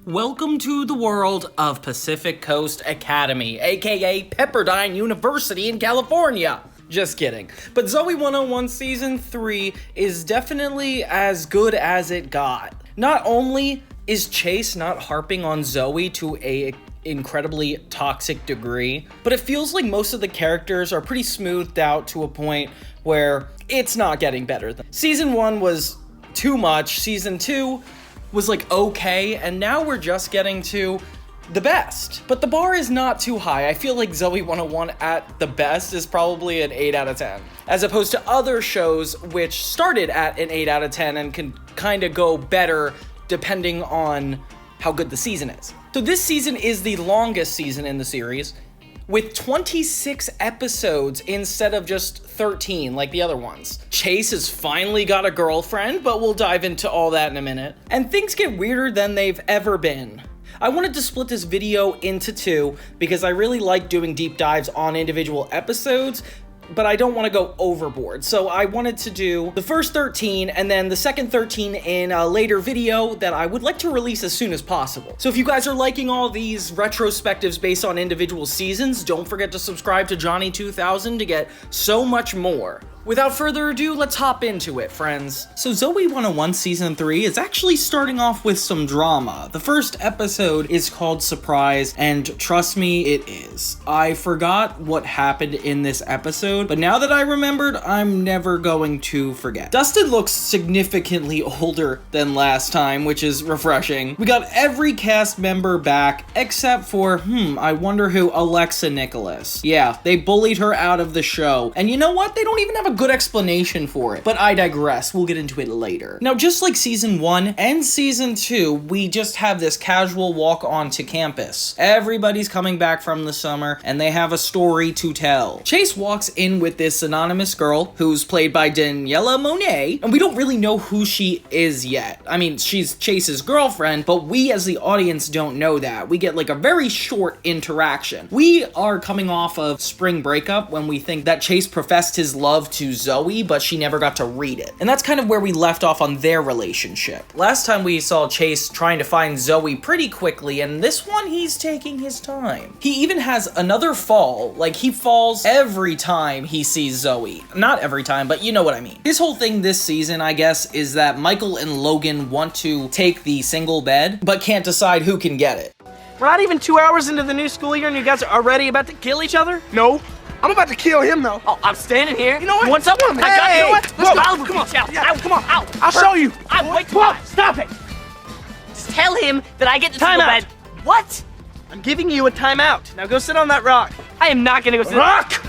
Welcome to the world of Pacific Coast Academy, aka Pepperdine University in California. Just kidding. But Zoey 101 Season 3 is definitely as good as it got. Not only is Chase not harping on Zoey to a incredibly toxic degree, but it feels like most of the characters are pretty smoothed out to a point where it's not getting better. Season 1 was too much, Season 2 was like okay, and now we're just getting to the best. But the bar is not too high. I feel like Zoey 101 at the best is probably an 8 out of 10, as opposed to other shows which started at an 8 out of 10 and can kind of go better depending on how good the season is. So this season is the longest season in the series, with 26 episodes instead of just 13 like the other ones. Chase has finally got a girlfriend, but we'll dive into all that in a minute. And things get weirder than they've ever been. I wanted to split this video into two because I really like doing deep dives on individual episodes, but I don't want to go overboard. So I wanted to do the first 13 and then the second 13 in a later video that I would like to release as soon as possible. So if you guys are liking all these retrospectives based on individual seasons, don't forget to subscribe to Johnny 2000 to get so much more. Without further ado, let's hop into it, friends. So Zoey 101 Season 3 is actually starting off with some drama. The first episode is called Surprise, and trust me, it is. I forgot what happened in this episode, but now that I remembered, I'm never going to forget. Dustin looks significantly older than last time, which is refreshing. We got every cast member back, except for, I wonder who, Alexa Nicholas. Yeah, they bullied her out of the show, and you know what? They don't even have a good explanation for it, but I digress. We'll get into it later. Now, just like Season 1 and Season 2, we just have this casual walk onto campus. Everybody's coming back from the summer, and they have a story to tell. Chase walks in with this anonymous girl, who's played by Daniella Monet, and we don't really know who she is yet. I mean, she's Chase's girlfriend, but we as the audience don't know that. We get like a very short interaction. We are coming off of spring breakup when we think that Chase professed his love to Zoey, but she never got to read it. And that's kind of where we left off on their relationship. Last time we saw Chase trying to find Zoey pretty quickly, and this one he's taking his time. He even has another fall, like he falls every time he sees Zoey. Not every time, but you know what I mean. His whole thing this season, I guess, is that Michael and Logan want to take the single bed, but can't decide who can get it. We're not even 2 hours into the new school year and you guys are already about to kill each other? No. I'm about to kill him, though. Oh, I'm standing here. You know what? You want something? Hey, you know what? Let's go. Ow, come on. Yeah. Ow, come on. Ow. I'll show you. Wait, stop it. Just tell him that I get the single bed. What? I'm giving you a timeout. Now go sit on that rock. I am not gonna go sit. Rock!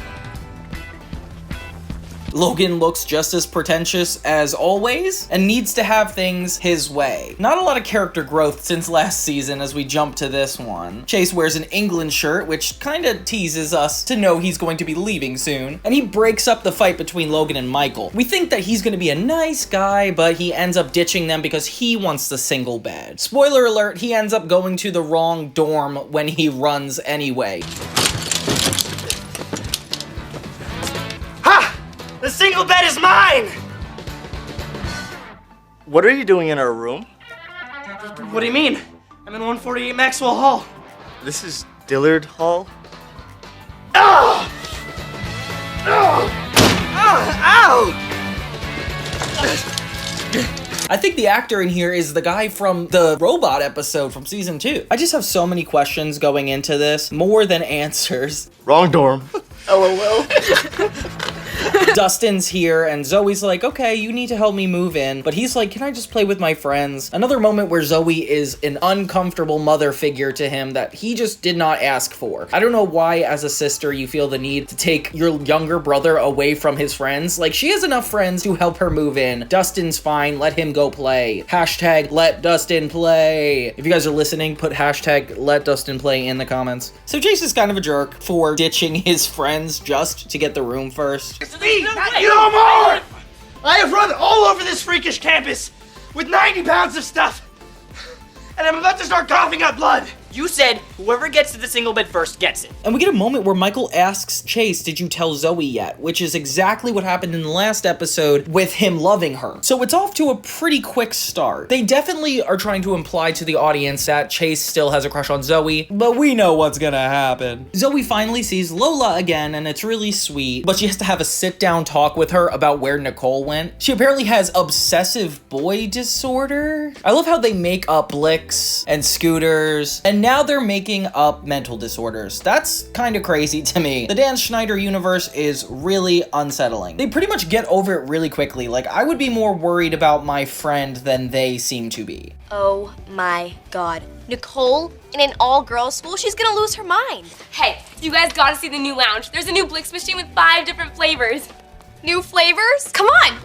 Logan looks just as pretentious as always and needs to have things his way. Not a lot of character growth since last season as we jump to this one. Chase wears an England shirt, which kinda teases us to know he's going to be leaving soon. And he breaks up the fight between Logan and Michael. We think that he's gonna be a nice guy, but he ends up ditching them because he wants the single bed. Spoiler alert, he ends up going to the wrong dorm when he runs anyway. The single bed is mine! What are you doing in our room? What do you mean? I'm in 148 Maxwell Hall. This is Dillard Hall. Oh! Oh! Ow! I think the actor in here is the guy from the robot episode from Season 2. I just have so many questions going into this, more than answers. Wrong dorm. LOL. Dustin's here, and Zoey's like, okay, you need to help me move in. But he's like, can I just play with my friends? Another moment where Zoey is an uncomfortable mother figure to him that he just did not ask for. I don't know why, as a sister, you feel the need to take your younger brother away from his friends. Like, she has enough friends to help her move in. Dustin's fine, let him go play. Hashtag let Dustin play. If you guys are listening, put hashtag let Dustin play in the comments. So Chase is kind of a jerk for ditching his friends just to get the room first. No more! I have run all over this freakish campus with 90 pounds of stuff, and I'm about to start coughing up blood. You said whoever gets to the single bed first gets it. And we get a moment where Michael asks Chase, did you tell Zoe yet? Which is exactly what happened in the last episode with him loving her. So it's off to a pretty quick start. They definitely are trying to imply to the audience that Chase still has a crush on Zoe, but we know what's gonna happen. Zoe finally sees Lola again, and it's really sweet, but she has to have a sit-down talk with her about where Nicole went. She apparently has obsessive boy disorder. I love how they make up Blicks and Scooters, and now they're making up mental disorders. That's kind of crazy to me. The Dan Schneider universe is really unsettling. They pretty much get over it really quickly. Like, I would be more worried about my friend than they seem to be. Oh my god. Nicole, in an all-girls school, she's gonna lose her mind. Hey, you guys gotta see the new lounge. There's a new Blix machine with 5 different flavors. New flavors? Come on!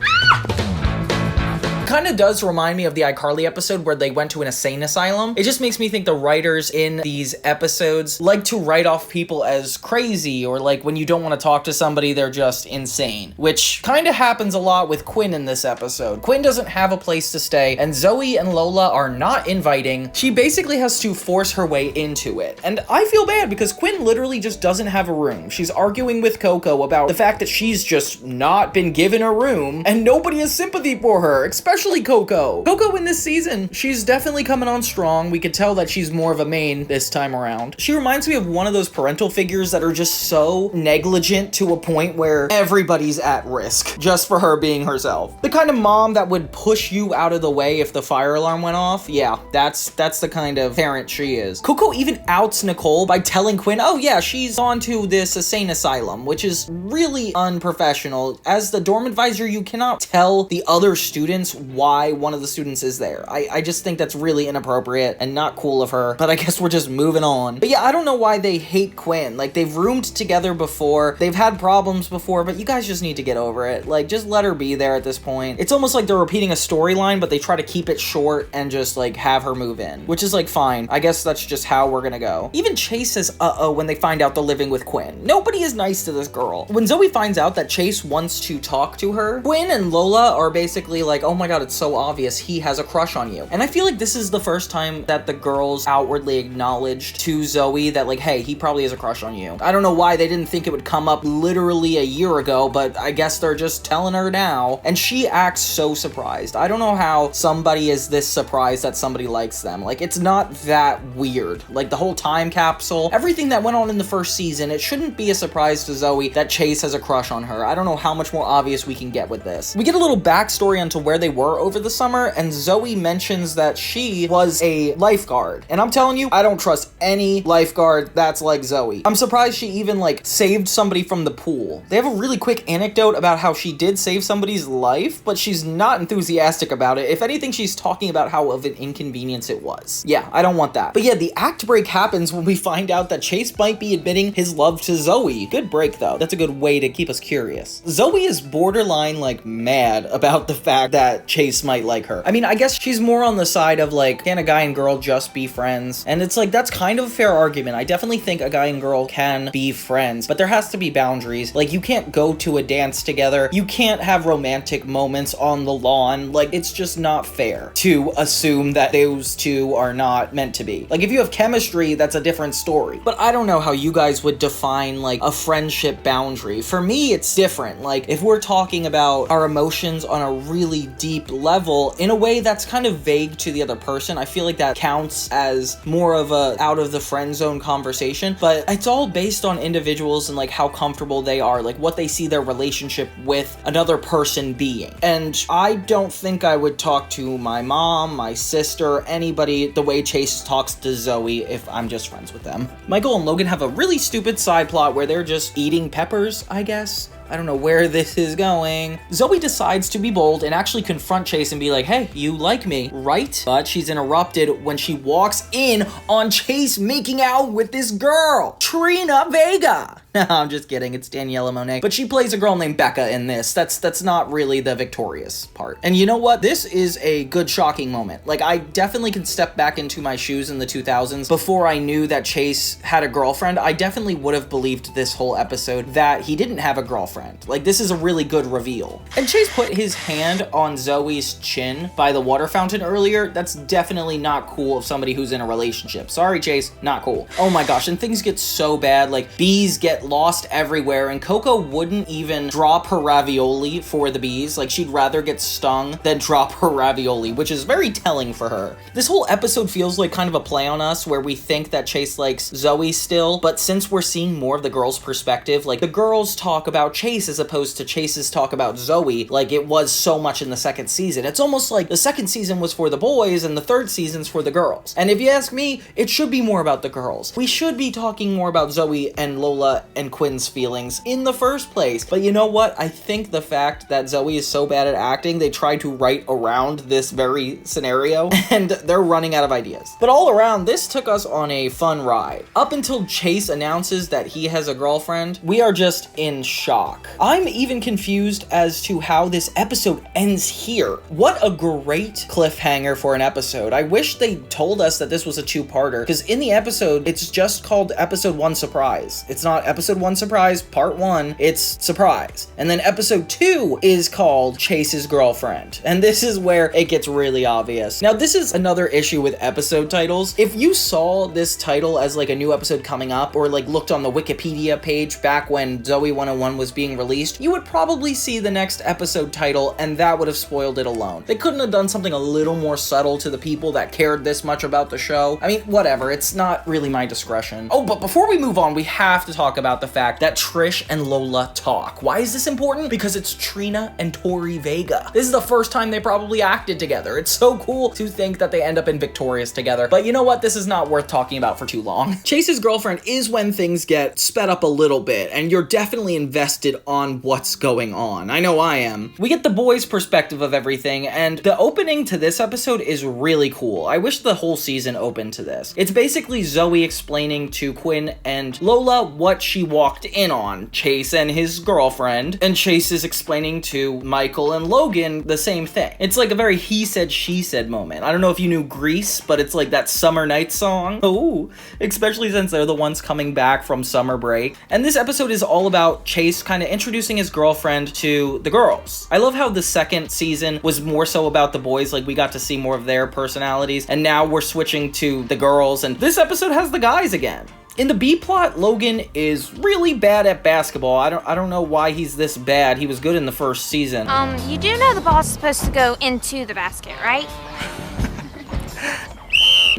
Kind of does remind me of the iCarly episode where they went to an insane asylum. It just makes me think the writers in these episodes like to write off people as crazy, or like when you don't want to talk to somebody, they're just insane, which kind of happens a lot with Quinn in this episode. Quinn doesn't have a place to stay, and Zoe and Lola are not inviting. She basically has to force her way into it. And I feel bad because Quinn literally just doesn't have a room. She's arguing with Coco about the fact that she's just not been given a room, and nobody has sympathy for her, especially Coco. Coco in this season, she's definitely coming on strong. We could tell that she's more of a main this time around. She reminds me of one of those parental figures that are just so negligent to a point where everybody's at risk just for her being herself. The kind of mom that would push you out of the way if the fire alarm went off. Yeah, that's the kind of parent she is. Coco even outs Nicole by telling Quinn, oh yeah, she's on to this insane asylum, which is really unprofessional. As the dorm advisor, you cannot tell the other students why one of the students is there. I just think that's really inappropriate and not cool of her, but I guess we're just moving on. But yeah, I don't know why they hate Quinn. Like, they've roomed together before, they've had problems before, but you guys just need to get over it. Like, just let her be there at this point. It's almost like they're repeating a storyline, but they try to keep it short and just like have her move in, which is like fine. I guess that's just how we're gonna go. Even Chase says uh-oh when they find out they're living with Quinn. Nobody is nice to this girl. When Zoe finds out that Chase wants to talk to her, Quinn and Lola are basically like, oh my god, it's so obvious he has a crush on you. And I feel like this is the first time that the girls outwardly acknowledged to Zoe that like, hey, he probably has a crush on you. I don't know why they didn't think it would come up literally a year ago, but I guess they're just telling her now. And she acts so surprised. I don't know how somebody is this surprised that somebody likes them. Like, it's not that weird. Like, the whole time capsule, everything that went on in the first season, it shouldn't be a surprise to Zoe that Chase has a crush on her. I don't know how much more obvious we can get with this. We get a little backstory onto where they were over the summer, and Zoe mentions that she was a lifeguard. And I'm telling you, I don't trust any lifeguard that's like Zoe. I'm surprised she even like saved somebody from the pool. They have a really quick anecdote about how she did save somebody's life, but she's not enthusiastic about it. If anything, she's talking about how of an inconvenience it was. Yeah, I don't want that. But yeah, the act break happens when we find out that Chase might be admitting his love to Zoe. Good break though. That's a good way to keep us curious. Zoe is borderline like mad about the fact that Chase might like her. I mean, I guess she's more on the side of like, can a guy and girl just be friends? And it's like, that's kind of a fair argument. I definitely think a guy and girl can be friends, but there has to be boundaries. Like, you can't go to a dance together. You can't have romantic moments on the lawn. Like, it's just not fair to assume that those two are not meant to be. Like, if you have chemistry, that's a different story. But I don't know how you guys would define like a friendship boundary. For me, it's different. Like, if we're talking about our emotions on a really deep level in a way that's kind of vague to the other person, I feel like that counts as more of a out of the friend zone conversation. But it's all based on individuals and like how comfortable they are, like what they see their relationship with another person being. And I don't think I would talk to my mom, my sister, anybody the way Chase talks to Zoe if I'm just friends with them. Michael and Logan have a really stupid side plot where they're just eating peppers, I guess. I don't know where this is going. Zoe decides to be bold and actually confront Chase and be like, hey, you like me, right? But she's interrupted when she walks in on Chase making out with this girl, Trina Vega. No, I'm just kidding. It's Daniella Monet. But she plays a girl named Becca in this. That's not really the victorious part. And you know what? This is a good shocking moment. Like, I definitely can step back into my shoes in the 2000s. Before I knew that Chase had a girlfriend, I definitely would have believed this whole episode that he didn't have a girlfriend. Like, this is a really good reveal. And Chase put his hand on Zoe's chin by the water fountain earlier. That's definitely not cool of somebody who's in a relationship. Sorry, Chase, not cool. Oh my gosh, and things get so bad. Like, bees get lost everywhere, and Coco wouldn't even drop her ravioli for the bees. Like, she'd rather get stung than drop her ravioli, which is very telling for her. This whole episode feels like kind of a play on us, where we think that Chase likes Zoe still, but since we're seeing more of the girls' perspective, like, the girls talk about Chase as opposed to Chase's talk about Zoe, like it was so much in the second season. It's almost like the second season was for the boys and the third season's for the girls. And if you ask me, it should be more about the girls. We should be talking more about Zoe and Lola and Quinn's feelings in the first place. But you know what? I think the fact that Zoe is so bad at acting, they tried to write around this very scenario, and they're running out of ideas. But all around, this took us on a fun ride. Up until Chase announces that he has a girlfriend, we are just in shock. I'm even confused as to how this episode ends here. What a great cliffhanger for an episode. I wish they told us that this was a two-parter, because in the episode, it's just called Episode 1 Surprise. It's not Episode 1 Surprise, Part 1, it's Surprise. And then Episode 2 is called Chase's Girlfriend. And this is where it gets really obvious. Now, this is another issue with episode titles. If you saw this title as like a new episode coming up, or like looked on the Wikipedia page back when Zoey 101 was being released, you would probably see the next episode title, and that would have spoiled it alone. They couldn't have done something a little more subtle to the people that cared this much about the show. I mean, whatever, it's not really my discretion. Oh, but before we move on, we have to talk about the fact that Trish and Lola talk. Why is this important? Because it's Trina and Tori Vega. This is the first time they probably acted together. It's so cool to think that they end up in Victorious together. But you know what? This is not worth talking about for too long. Chase's Girlfriend is when things get sped up a little bit, and you're definitely invested on what's going on. I know I am. We get the boys' perspective of everything, and the opening to this episode is really cool. I wish the whole season opened to this. It's basically Zoe explaining to Quinn and Lola what she walked in on, Chase and his girlfriend, and Chase is explaining to Michael and Logan the same thing. It's like a very he said, she said moment. I don't know if you knew Grease, but it's like that summer night song. Oh, especially since they're the ones coming back from summer break. And this episode is all about Chase kind of introducing his girlfriend to the girls. I love how the second season was more so about the boys, like we got to see more of their personalities, and now we're switching to the girls, and this episode has the guys again. In the B plot, Logan is really bad at basketball. I don't know why he's this bad. He was good in the first season. You do know the ball's supposed to go into the basket, right?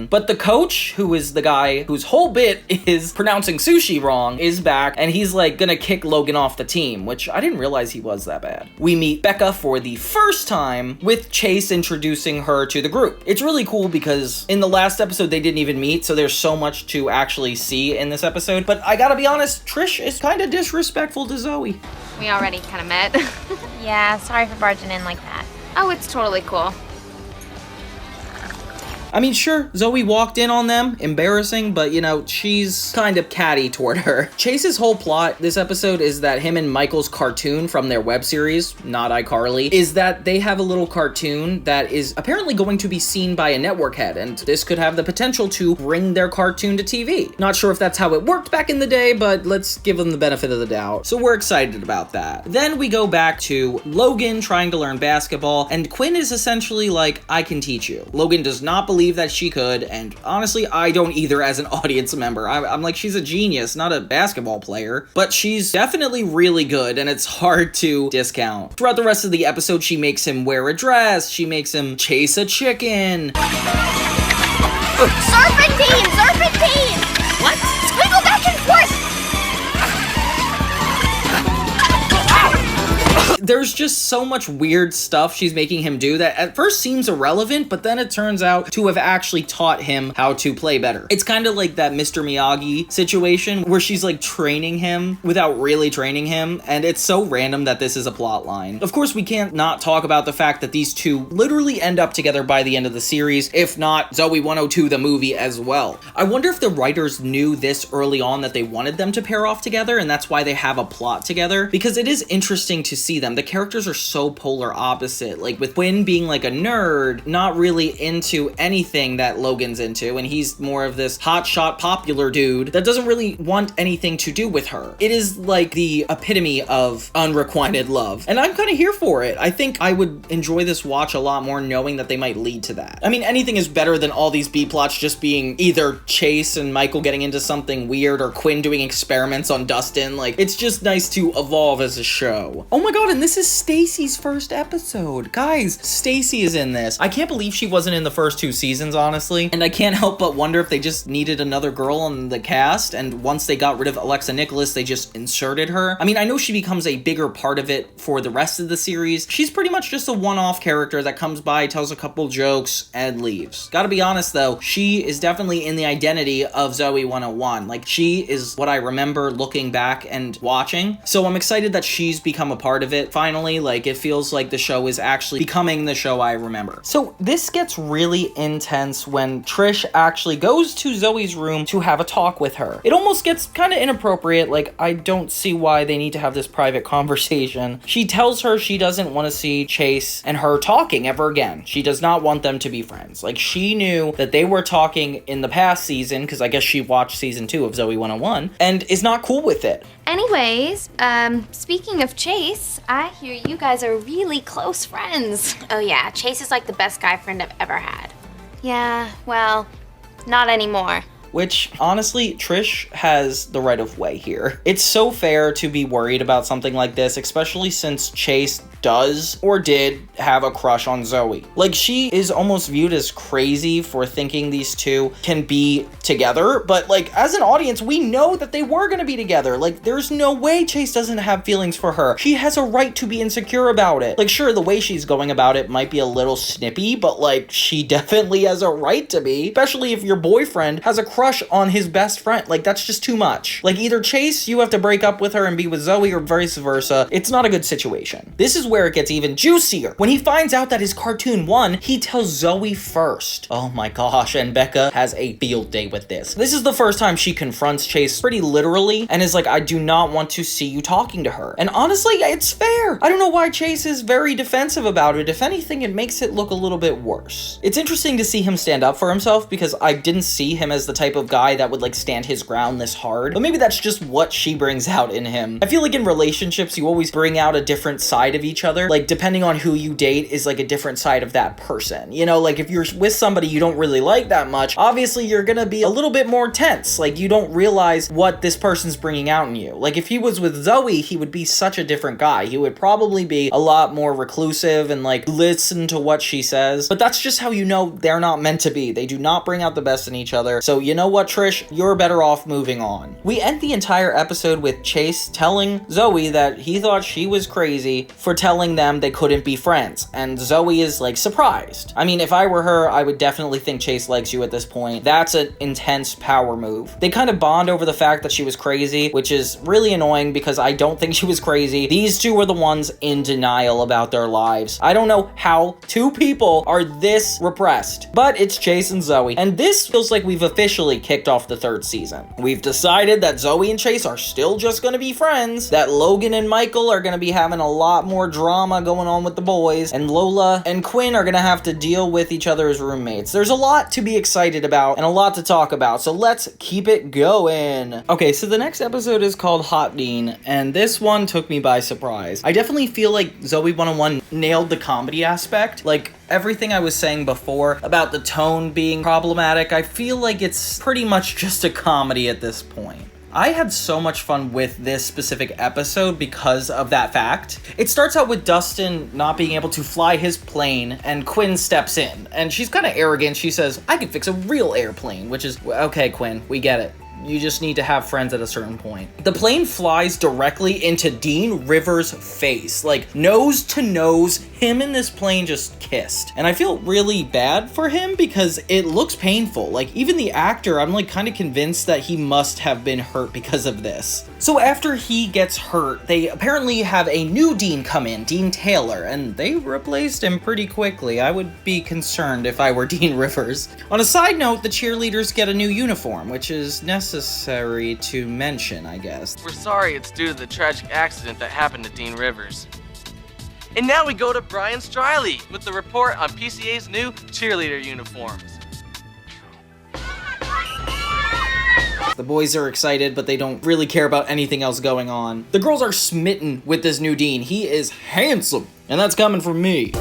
But the coach, who is the guy whose whole bit is pronouncing sushi wrong, is back, and he's like gonna kick Logan off the team, which I didn't realize he was that bad. We meet Becca for the first time, with Chase introducing her to the group. It's really cool because in the last episode they didn't even meet, so there's so much to actually see in this episode. But I gotta be honest, Trish is kind of disrespectful to Zoe. We already kind of met. Yeah, sorry for barging in like that. Oh, it's totally cool. I mean, sure, Zoe walked in on them, embarrassing, but you know, she's kind of catty toward her. Chase's whole plot this episode is that him and Michael's cartoon from their web series, not iCarly, is that they have a little cartoon that is apparently going to be seen by a network head, and this could have the potential to bring their cartoon to TV. Not sure if that's how it worked back in the day, but let's give them the benefit of the doubt. So we're excited about that. Then we go back to Logan trying to learn basketball, and Quinn is essentially like, I can teach you. Logan does not believe that she could, and honestly, I don't either as an audience member. I'm like, she's a genius, not a basketball player, but she's definitely really good, and it's hard to discount. Throughout the rest of the episode, she makes him wear a dress, she makes him chase a chicken. Serpentine! Serpentine! What? Squiggle back and forth! There's just so much weird stuff she's making him do that at first seems irrelevant, but then it turns out to have actually taught him how to play better. It's kind of like that Mr. Miyagi situation where she's like training him without really training him, and it's so random that this is a plot line. Of course, we can't not talk about the fact that these two literally end up together by the end of the series, if not Zoey 102 the movie as well. I wonder if the writers knew this early on that they wanted them to pair off together, and that's why they have a plot together, because it is interesting to see them. The characters are so polar opposite, like with Quinn being like a nerd, not really into anything that Logan's into, and he's more of this hotshot popular dude that doesn't really want anything to do with her. It is like the epitome of unrequited love, and I'm kind of here for it. I think I would enjoy this watch a lot more knowing that they might lead to that. I mean, anything is better than all these B-plots just being either Chase and Michael getting into something weird or Quinn doing experiments on Dustin. Like, it's just nice to evolve as a show. Oh my god, and this is Stacy's first episode. Guys, Stacy is in this. I can't believe she wasn't in the first 2 seasons, honestly, and I can't help but wonder if they just needed another girl on the cast, and once they got rid of Alexa Nicholas, they just inserted her. I mean, I know she becomes a bigger part of it for the rest of the series. She's pretty much just a one-off character that comes by, tells a couple jokes, and leaves. Gotta be honest though, she is definitely in the identity of Zoey 101. Like, she is what I remember looking back and watching, so I'm excited that she's become a part of it finally. Like, it feels like the show is actually becoming the show I remember. So this gets really intense when Trish actually goes to Zoey's room to have a talk with her. It almost gets kind of inappropriate. Like, I don't see why they need to have this private conversation. She tells her she doesn't want to see Chase and her talking ever again. She does not want them to be friends. Like, she knew that they were talking in the past season, because I guess she watched season 2 of Zoey 101, and is not cool with it. Anyways, speaking of Chase, I hear you guys are really close friends. Oh yeah, Chase is like the best guy friend I've ever had. Yeah, well, not anymore. Which, honestly, Trish has the right of way here. It's so fair to be worried about something like this, especially since Chase does or did have a crush on Zoey. Like, she is almost viewed as crazy for thinking these two can be together, but like, as an audience, we know that they were gonna be together. Like, there's no way Chase doesn't have feelings for her. She has a right to be insecure about it. Like, sure, the way she's going about it might be a little snippy, but like, she definitely has a right to be, especially if your boyfriend has a crush on his best friend. Like, that's just too much. Like, either Chase, you have to break up with her and be with Zoey, or vice versa. It's not a good situation. This is where it gets even juicier. When he finds out that his cartoon won, he tells Zoey first. Oh my gosh, and Becca has a field day with this. This is the first time she confronts Chase pretty literally and is like, I do not want to see you talking to her. And honestly, it's fair. I don't know why Chase is very defensive about it. If anything, it makes it look a little bit worse. It's interesting to see him stand up for himself, because I didn't see him as the type of guy that would like stand his ground this hard, but maybe that's just what she brings out in him. I feel like in relationships, you always bring out a different side of each other. Like, depending on who you date is like a different side of that person. You know, like if you're with somebody you don't really like that much, obviously you're gonna be a little bit more tense. Like, you don't realize what this person's bringing out in you. Like, if he was with Zoey, he would be such a different guy. He would probably be a lot more reclusive and like listen to what she says. But that's just how you know they're not meant to be. They do not bring out the best in each other. So you know what, Trish? You're better off moving on. We end the entire episode with Chase telling Zoey that he thought she was crazy for telling them they couldn't be friends, and Zoey is like surprised. I mean, if I were her, I would definitely think Chase likes you at this point. That's an intense power move. They kind of bond over the fact that she was crazy, which is really annoying because I don't think she was crazy. These two are the ones in denial about their lives. I don't know how 2 people are this repressed, but it's Chase and Zoey, and this feels like we've officially kicked off the 3rd season. We've decided that Zoey and Chase are still just gonna be friends, that Logan and Michael are gonna be having a lot more drama going on with the boys, and Lola and Quinn are gonna have to deal with each other as roommates. There's a lot to be excited about and a lot to talk about, so let's keep it going. Okay, so the next episode is called Hot Dean, and this one took me by surprise. I definitely feel like Zoey 101 nailed the comedy aspect. Like, everything I was saying before about the tone being problematic, I feel like it's pretty much just a comedy at this point. I had so much fun with this specific episode because of that fact. It starts out with Dustin not being able to fly his plane, and Quinn steps in, and she's kind of arrogant. She says, I can fix a real airplane, which is, okay, Quinn, we get it. You just need to have friends at a certain point. The plane flies directly into Dean Rivers' face. Like, nose to nose, him and this plane just kissed. And I feel really bad for him because it looks painful. Like, even the actor, I'm like kind of convinced that he must have been hurt because of this. So after he gets hurt, they apparently have a new Dean come in, Dean Taylor, and they replaced him pretty quickly. I would be concerned if I were Dean Rivers. On a side note, the cheerleaders get a new uniform, which is necessary to mention, I guess. We're sorry it's due to the tragic accident that happened to Dean Rivers. And now we go to Brian Striley with the report on PCA's new cheerleader uniforms. The boys are excited, but they don't really care about anything else going on. The girls are smitten with this new Dean. He is handsome, and that's coming from me.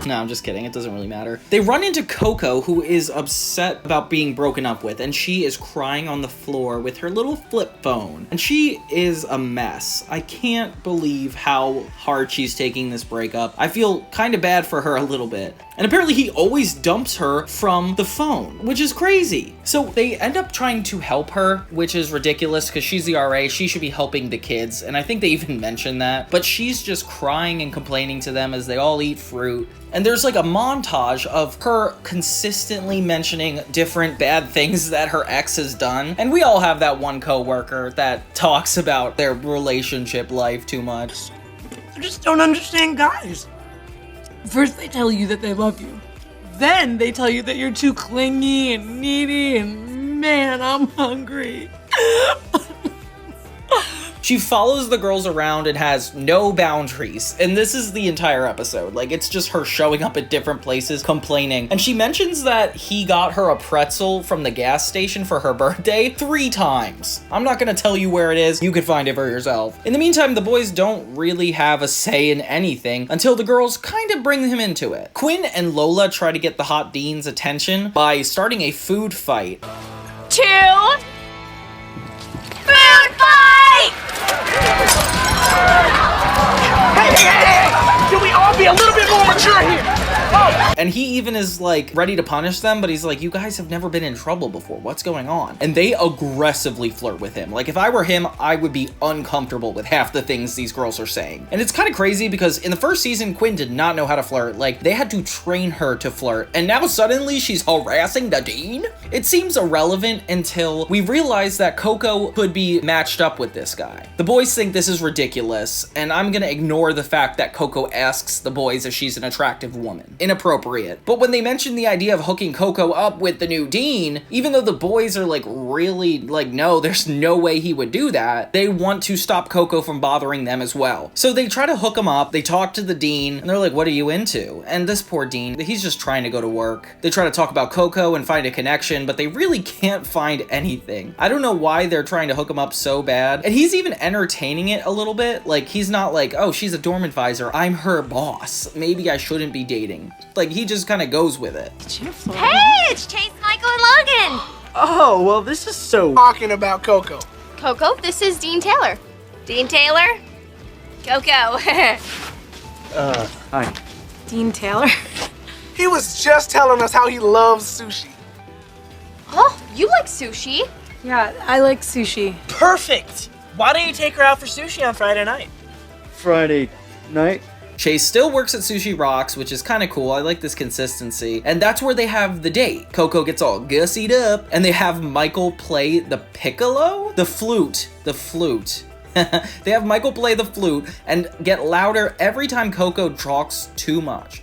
No, I'm just kidding. It doesn't really matter. They run into Coco, who is upset about being broken up with, and she is crying on the floor with her little flip phone. And she is a mess. I can't believe how hard she's taking this breakup. I feel kind of bad for her a little bit. And apparently he always dumps her from the phone, which is crazy. So they end up trying to help her, which is ridiculous because she's the RA. She should be helping the kids. And I think they even mentioned that. But she's just crying and complaining to them as they all eat fruit. And there's like a montage of her consistently mentioning different bad things that her ex has done. And we all have that one coworker that talks about their relationship life too much. I just don't understand guys. First they tell you that they love you. Then they tell you that you're too clingy and needy and man, I'm hungry. She follows the girls around and has no boundaries. And this is the entire episode. Like, it's just her showing up at different places, complaining. And she mentions that he got her a pretzel from the gas station for her birthday 3 times. I'm not gonna tell you where it is. You can find it for yourself. In the meantime, the boys don't really have a say in anything until the girls kind of bring him into it. Quinn and Lola try to get the hot Dean's attention by starting a food fight. 2 food fight! Hey! Can we all be a little bit more mature here? Oh. And he even is like ready to punish them, but he's like, you guys have never been in trouble before. What's going on? And they aggressively flirt with him. Like, if I were him, I would be uncomfortable with half the things these girls are saying. And it's kind of crazy because in the first season, Quinn did not know how to flirt. Like, they had to train her to flirt. And now suddenly she's harassing the Dean? It seems irrelevant until we realize that Coco could be matched up with this guy. The boys think this is ridiculous, and I'm gonna ignore the fact that Coco asks the boys if she's an attractive woman. Inappropriate. But when they mention the idea of hooking Coco up with the new Dean, even though the boys are like really like, no, there's no way he would do that, they want to stop Coco from bothering them as well. So they try to hook him up, they talk to the Dean, and they're like, what are you into? And this poor Dean, he's just trying to go to work. They try to talk about Coco and find a connection, but they really can't find anything. I don't know why they're trying to hook him up so bad. And he's even entertaining it a little bit. Like, he's not like, oh, she's a dorm advisor, I'm her boss, maybe I shouldn't be dating. Like, he just kind of goes with it. Hey, it's Chase, Michael, and Logan. Oh, well, this is so... Talking about Coco. Coco, this is Dean Taylor. Dean Taylor? Coco. Hi. Dean Taylor? He was just telling us how he loves sushi. Oh, you like sushi? Yeah, I like sushi. Perfect! Why don't you take her out for sushi on Friday night? Friday night? Chase still works at Sushi Rocks, which is kind of cool. I like this consistency. And that's where they have the date. Coco gets all gussied up, and they have Michael play the piccolo? The flute. They have Michael play the flute and get louder every time Coco talks too much.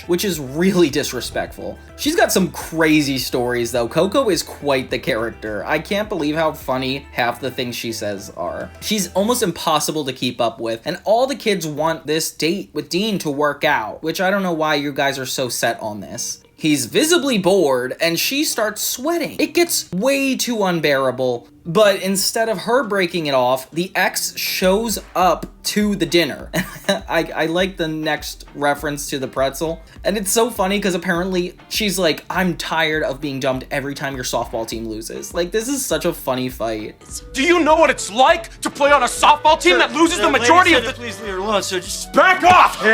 Which is really disrespectful. She's got some crazy stories though. Coco is quite the character. I can't believe how funny half the things she says are. She's almost impossible to keep up with, and all the kids want this date with Dean to work out, which I don't know why you guys are so set on this. He's visibly bored, and she starts sweating. It gets way too unbearable, but instead of her breaking it off, the ex shows up to the dinner. I like the next reference to the pretzel. And it's so funny because apparently she's like, I'm tired of being dumped every time your softball team loses. Like, this is such a funny fight. Do you know what it's like to play on a softball team that loses the majority of the... Please leave her alone, so just... Back off!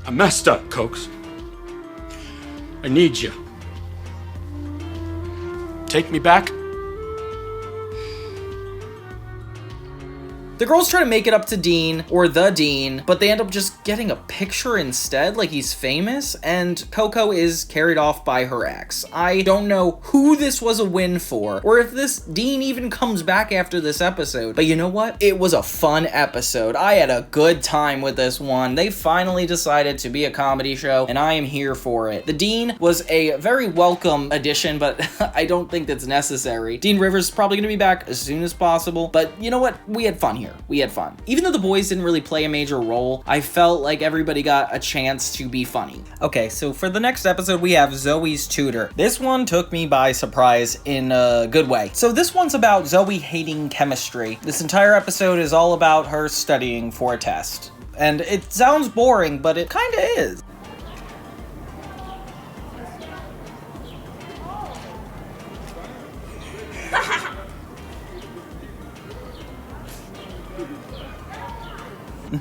I messed up, Cokes. I need you. Take me back? The girls try to make it up to Dean, or the Dean, but they end up just getting a picture instead, like he's famous, and Coco is carried off by her ex. I don't know who this was a win for, or if this Dean even comes back after this episode, but you know what? It was a fun episode. I had a good time with this one. They finally decided to be a comedy show, and I am here for it. The Dean was a very welcome addition, but I don't think that's necessary. Dean Rivers is probably going to be back as soon as possible, but you know what? We had fun here. We had fun. Even though the boys didn't really play a major role, I felt like everybody got a chance to be funny. Okay, so for the next episode, we have Zoe's Tutor. This one took me by surprise in a good way. So this one's about Zoe hating chemistry. This entire episode is all about her studying for a test. And it sounds boring, but it kinda is.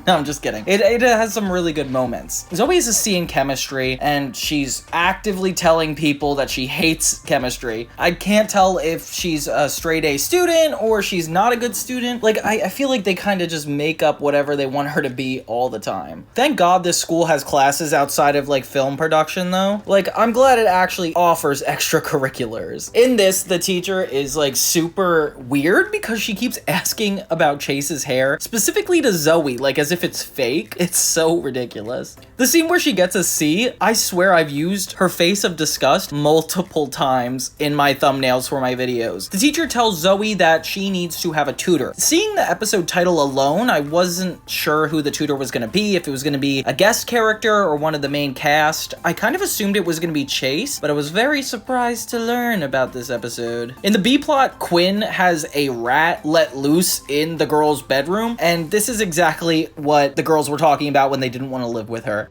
No, I'm just kidding. It has some really good moments. Zoe is a C in chemistry, and she's actively telling people that she hates chemistry. I can't tell if she's a straight A student or she's not a good student. Like, I feel like they kind of just make up whatever they want her to be all the time. Thank God this school has classes outside of, like, film production, though. Like, I'm glad it actually offers extracurriculars. In this, the teacher is, like, super weird because she keeps asking about Chase's hair, specifically to Zoe, like, as if it's fake. It's so ridiculous. The scene where she gets a C, I swear I've used her face of disgust multiple times in my thumbnails for my videos. The teacher tells Zoe that she needs to have a tutor. Seeing the episode title alone, I wasn't sure who the tutor was going to be, if it was going to be a guest character or one of the main cast. I kind of assumed it was going to be Chase, but I was very surprised to learn about this episode. In the B-plot, Quinn has a rat let loose in the girl's bedroom, and this is exactly what the girls were talking about when they didn't want to live with her.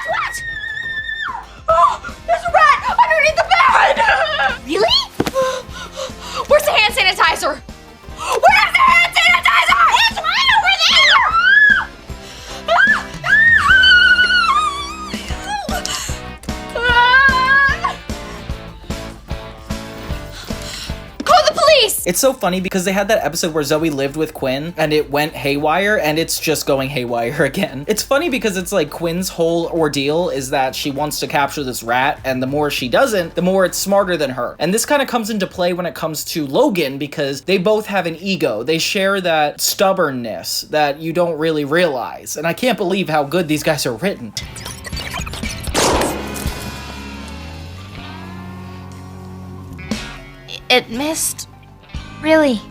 What? Oh, there's a rat underneath the bed! Really? Where's the hand sanitizer? Where's the hand sanitizer? It's right over there! Call the police! It's so funny because they had that episode where Zoe lived with Quinn and it went haywire, and it's just going haywire again. It's funny because it's like Quinn's whole ordeal is that she wants to capture this rat, and the more she doesn't, the more it's smarter than her. And this kind of comes into play when it comes to Logan because they both have an ego. They share that stubbornness that you don't really realize. And I can't believe how good these guys are written. It missed. Really.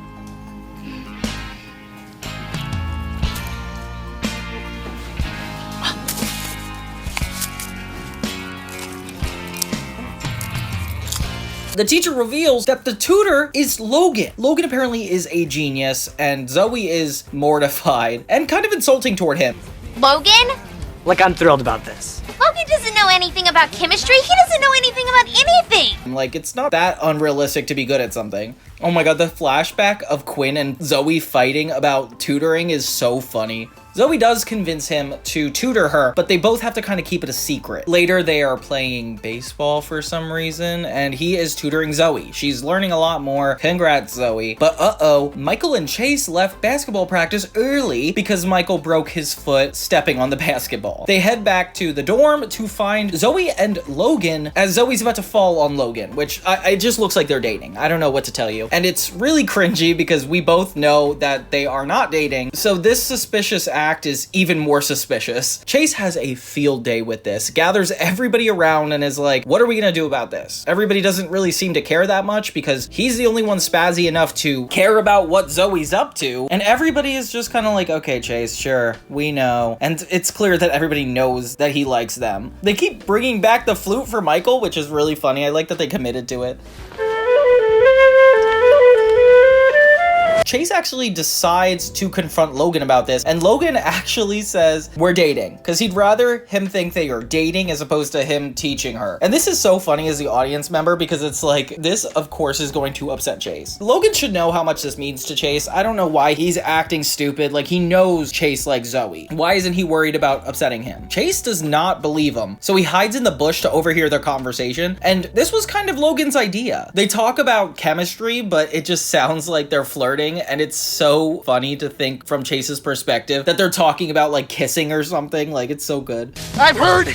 The teacher reveals that the tutor is Logan. Logan apparently is a genius, and Zoe is mortified and kind of insulting toward him. Logan? Like, I'm thrilled about this. Logan doesn't know anything about chemistry. He doesn't know anything about anything. Like, it's not that unrealistic to be good at something. Oh my god, the flashback of Quinn and Zoe fighting about tutoring is so funny. Zoe does convince him to tutor her, but they both have to kind of keep it a secret. Later, they are playing baseball for some reason, and he is tutoring Zoe. She's learning a lot more. Congrats, Zoe. But uh-oh, Michael and Chase left basketball practice early because Michael broke his foot stepping on the basketball. They head back to the dorm to find Zoe and Logan as Zoe's about to fall on Logan, which it just looks like they're dating. I don't know what to tell you. And it's really cringy because we both know that they are not dating. So this suspicious act is even more suspicious. Chase has a field day with this, gathers everybody around and is like, what are we gonna do about this? Everybody doesn't really seem to care that much because he's the only one spazzy enough to care about what Zoe's up to. And everybody is just kind of like, okay, Chase, sure, we know. And it's clear that everybody knows that he likes them. They keep bringing back the flute for Michael, which is really funny. I like that they committed to it. Chase actually decides to confront Logan about this, and Logan actually says, we're dating, because he'd rather him think they are dating as opposed to him teaching her. And this is so funny as the audience member, because it's like, this of course is going to upset Chase. Logan should know how much this means to Chase. I don't know why he's acting stupid, like he knows Chase likes Zoe. Why isn't he worried about upsetting him? Chase does not believe him, so he hides in the bush to overhear their conversation, and this was kind of Logan's idea. They talk about chemistry, but it just sounds like they're flirting, and it's so funny to think from Chase's perspective that they're talking about like kissing or something. Like, it's so good. I've heard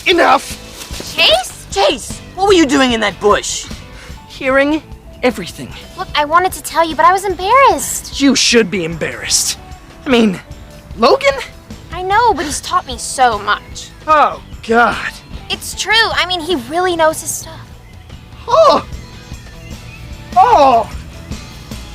enough. Chase? Chase, what were you doing in that bush? Hearing everything. Look, I wanted to tell you, but I was embarrassed. You should be embarrassed. I mean, Logan? I know, but he's taught me so much. Oh, God. It's true. I mean, he really knows his stuff. Oh! Oh!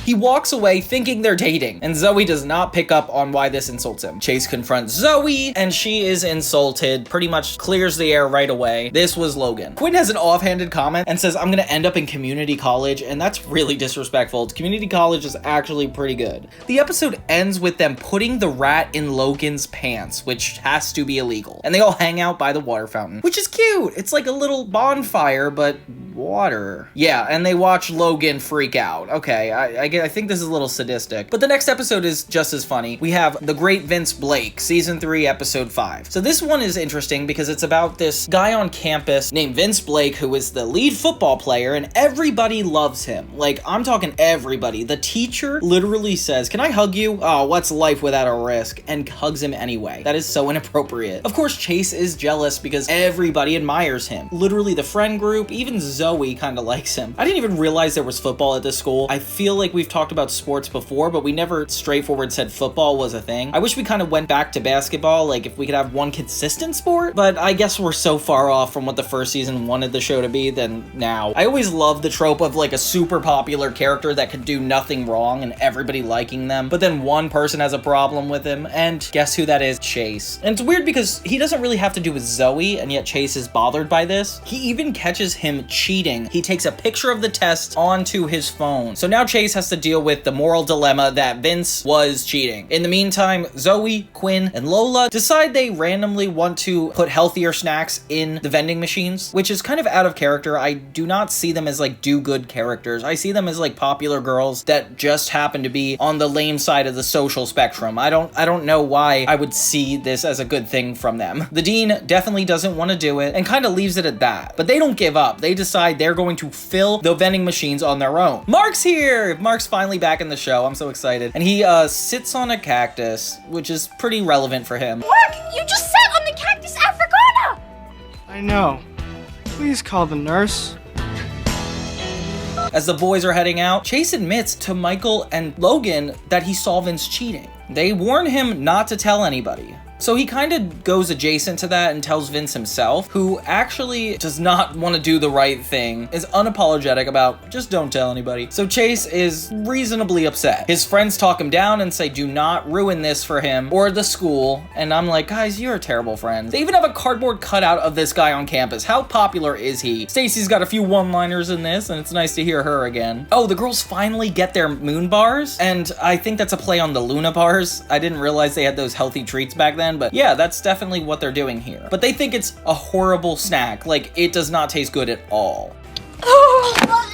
He walks away thinking they're dating, and Zoe does not pick up on why this insults him. Chase confronts Zoe, and she is insulted, pretty much clears the air right away. This was Logan. Quinn has an offhanded comment and says, I'm gonna end up in community college, and that's really disrespectful. Community college is actually pretty good. The episode ends with them putting the rat in Logan's pants, which has to be illegal. And they all hang out by the water fountain, which is cute. It's like a little bonfire, but water. Yeah, and they watch Logan freak out. Okay, I think this is a little sadistic, but the next episode is just as funny. We have The Great Vince Blake, season 3, episode 5. So this one is interesting because it's about this guy on campus named Vince Blake, who is the lead football player, and everybody loves him. Like, I'm talking everybody. The teacher literally says, can I hug you? Oh, what's life without a risk? And hugs him anyway. That is so inappropriate. Of course, Chase is jealous because everybody admires him. Literally the friend group, even Zoe kind of likes him. I didn't even realize there was football at this school. I feel like we've talked about sports before, but we never straightforward said football was a thing. I wish we kind of went back to basketball, like if we could have one consistent sport, but I guess we're so far off from what the first season wanted the show to be than now. I always loved the trope of like a super popular character that could do nothing wrong and everybody liking them, but then one person has a problem with him, and guess who that is? Chase. And it's weird because he doesn't really have to do with Zoe, and yet Chase is bothered by this. He even catches him cheating. He takes a picture of the test onto his phone. So now Chase has to deal with the moral dilemma that Vince was cheating. In the meantime, Zoe, Quinn, and Lola decide they randomly want to put healthier snacks in the vending machines, which is kind of out of character. I do not see them as like do-good characters. I see them as like popular girls that just happen to be on the lame side of the social spectrum. I don't know why I would see this as a good thing from them. The dean definitely doesn't want to do it and kind of leaves it at that, but they don't give up. They decide they're going to fill the vending machines on their own. Mark's here! Mark's finally back in the show. I'm so excited. And he sits on a cactus, which is pretty relevant for him. Mark, you just sat on the cactus africana! I know. Please call the nurse. As the boys are heading out, Chase admits to Michael and Logan that he saw Vince cheating. They warn him not to tell anybody. So he kind of goes adjacent to that and tells Vince himself, who actually does not want to do the right thing, is unapologetic about just don't tell anybody. So Chase is reasonably upset. His friends talk him down and say do not ruin this for him or the school, and I'm like, guys, you're terrible friends. They even have a cardboard cutout of this guy on campus. How popular is he? Stacy's got a few one-liners in this, and it's nice to hear her again. Oh, the girls finally get their moon bars, and I think that's a play on the Luna bars. I didn't realize they had those healthy treats back then, but yeah, that's definitely what they're doing here. But they think it's a horrible snack. Like, it does not taste good at all. Oh, gross!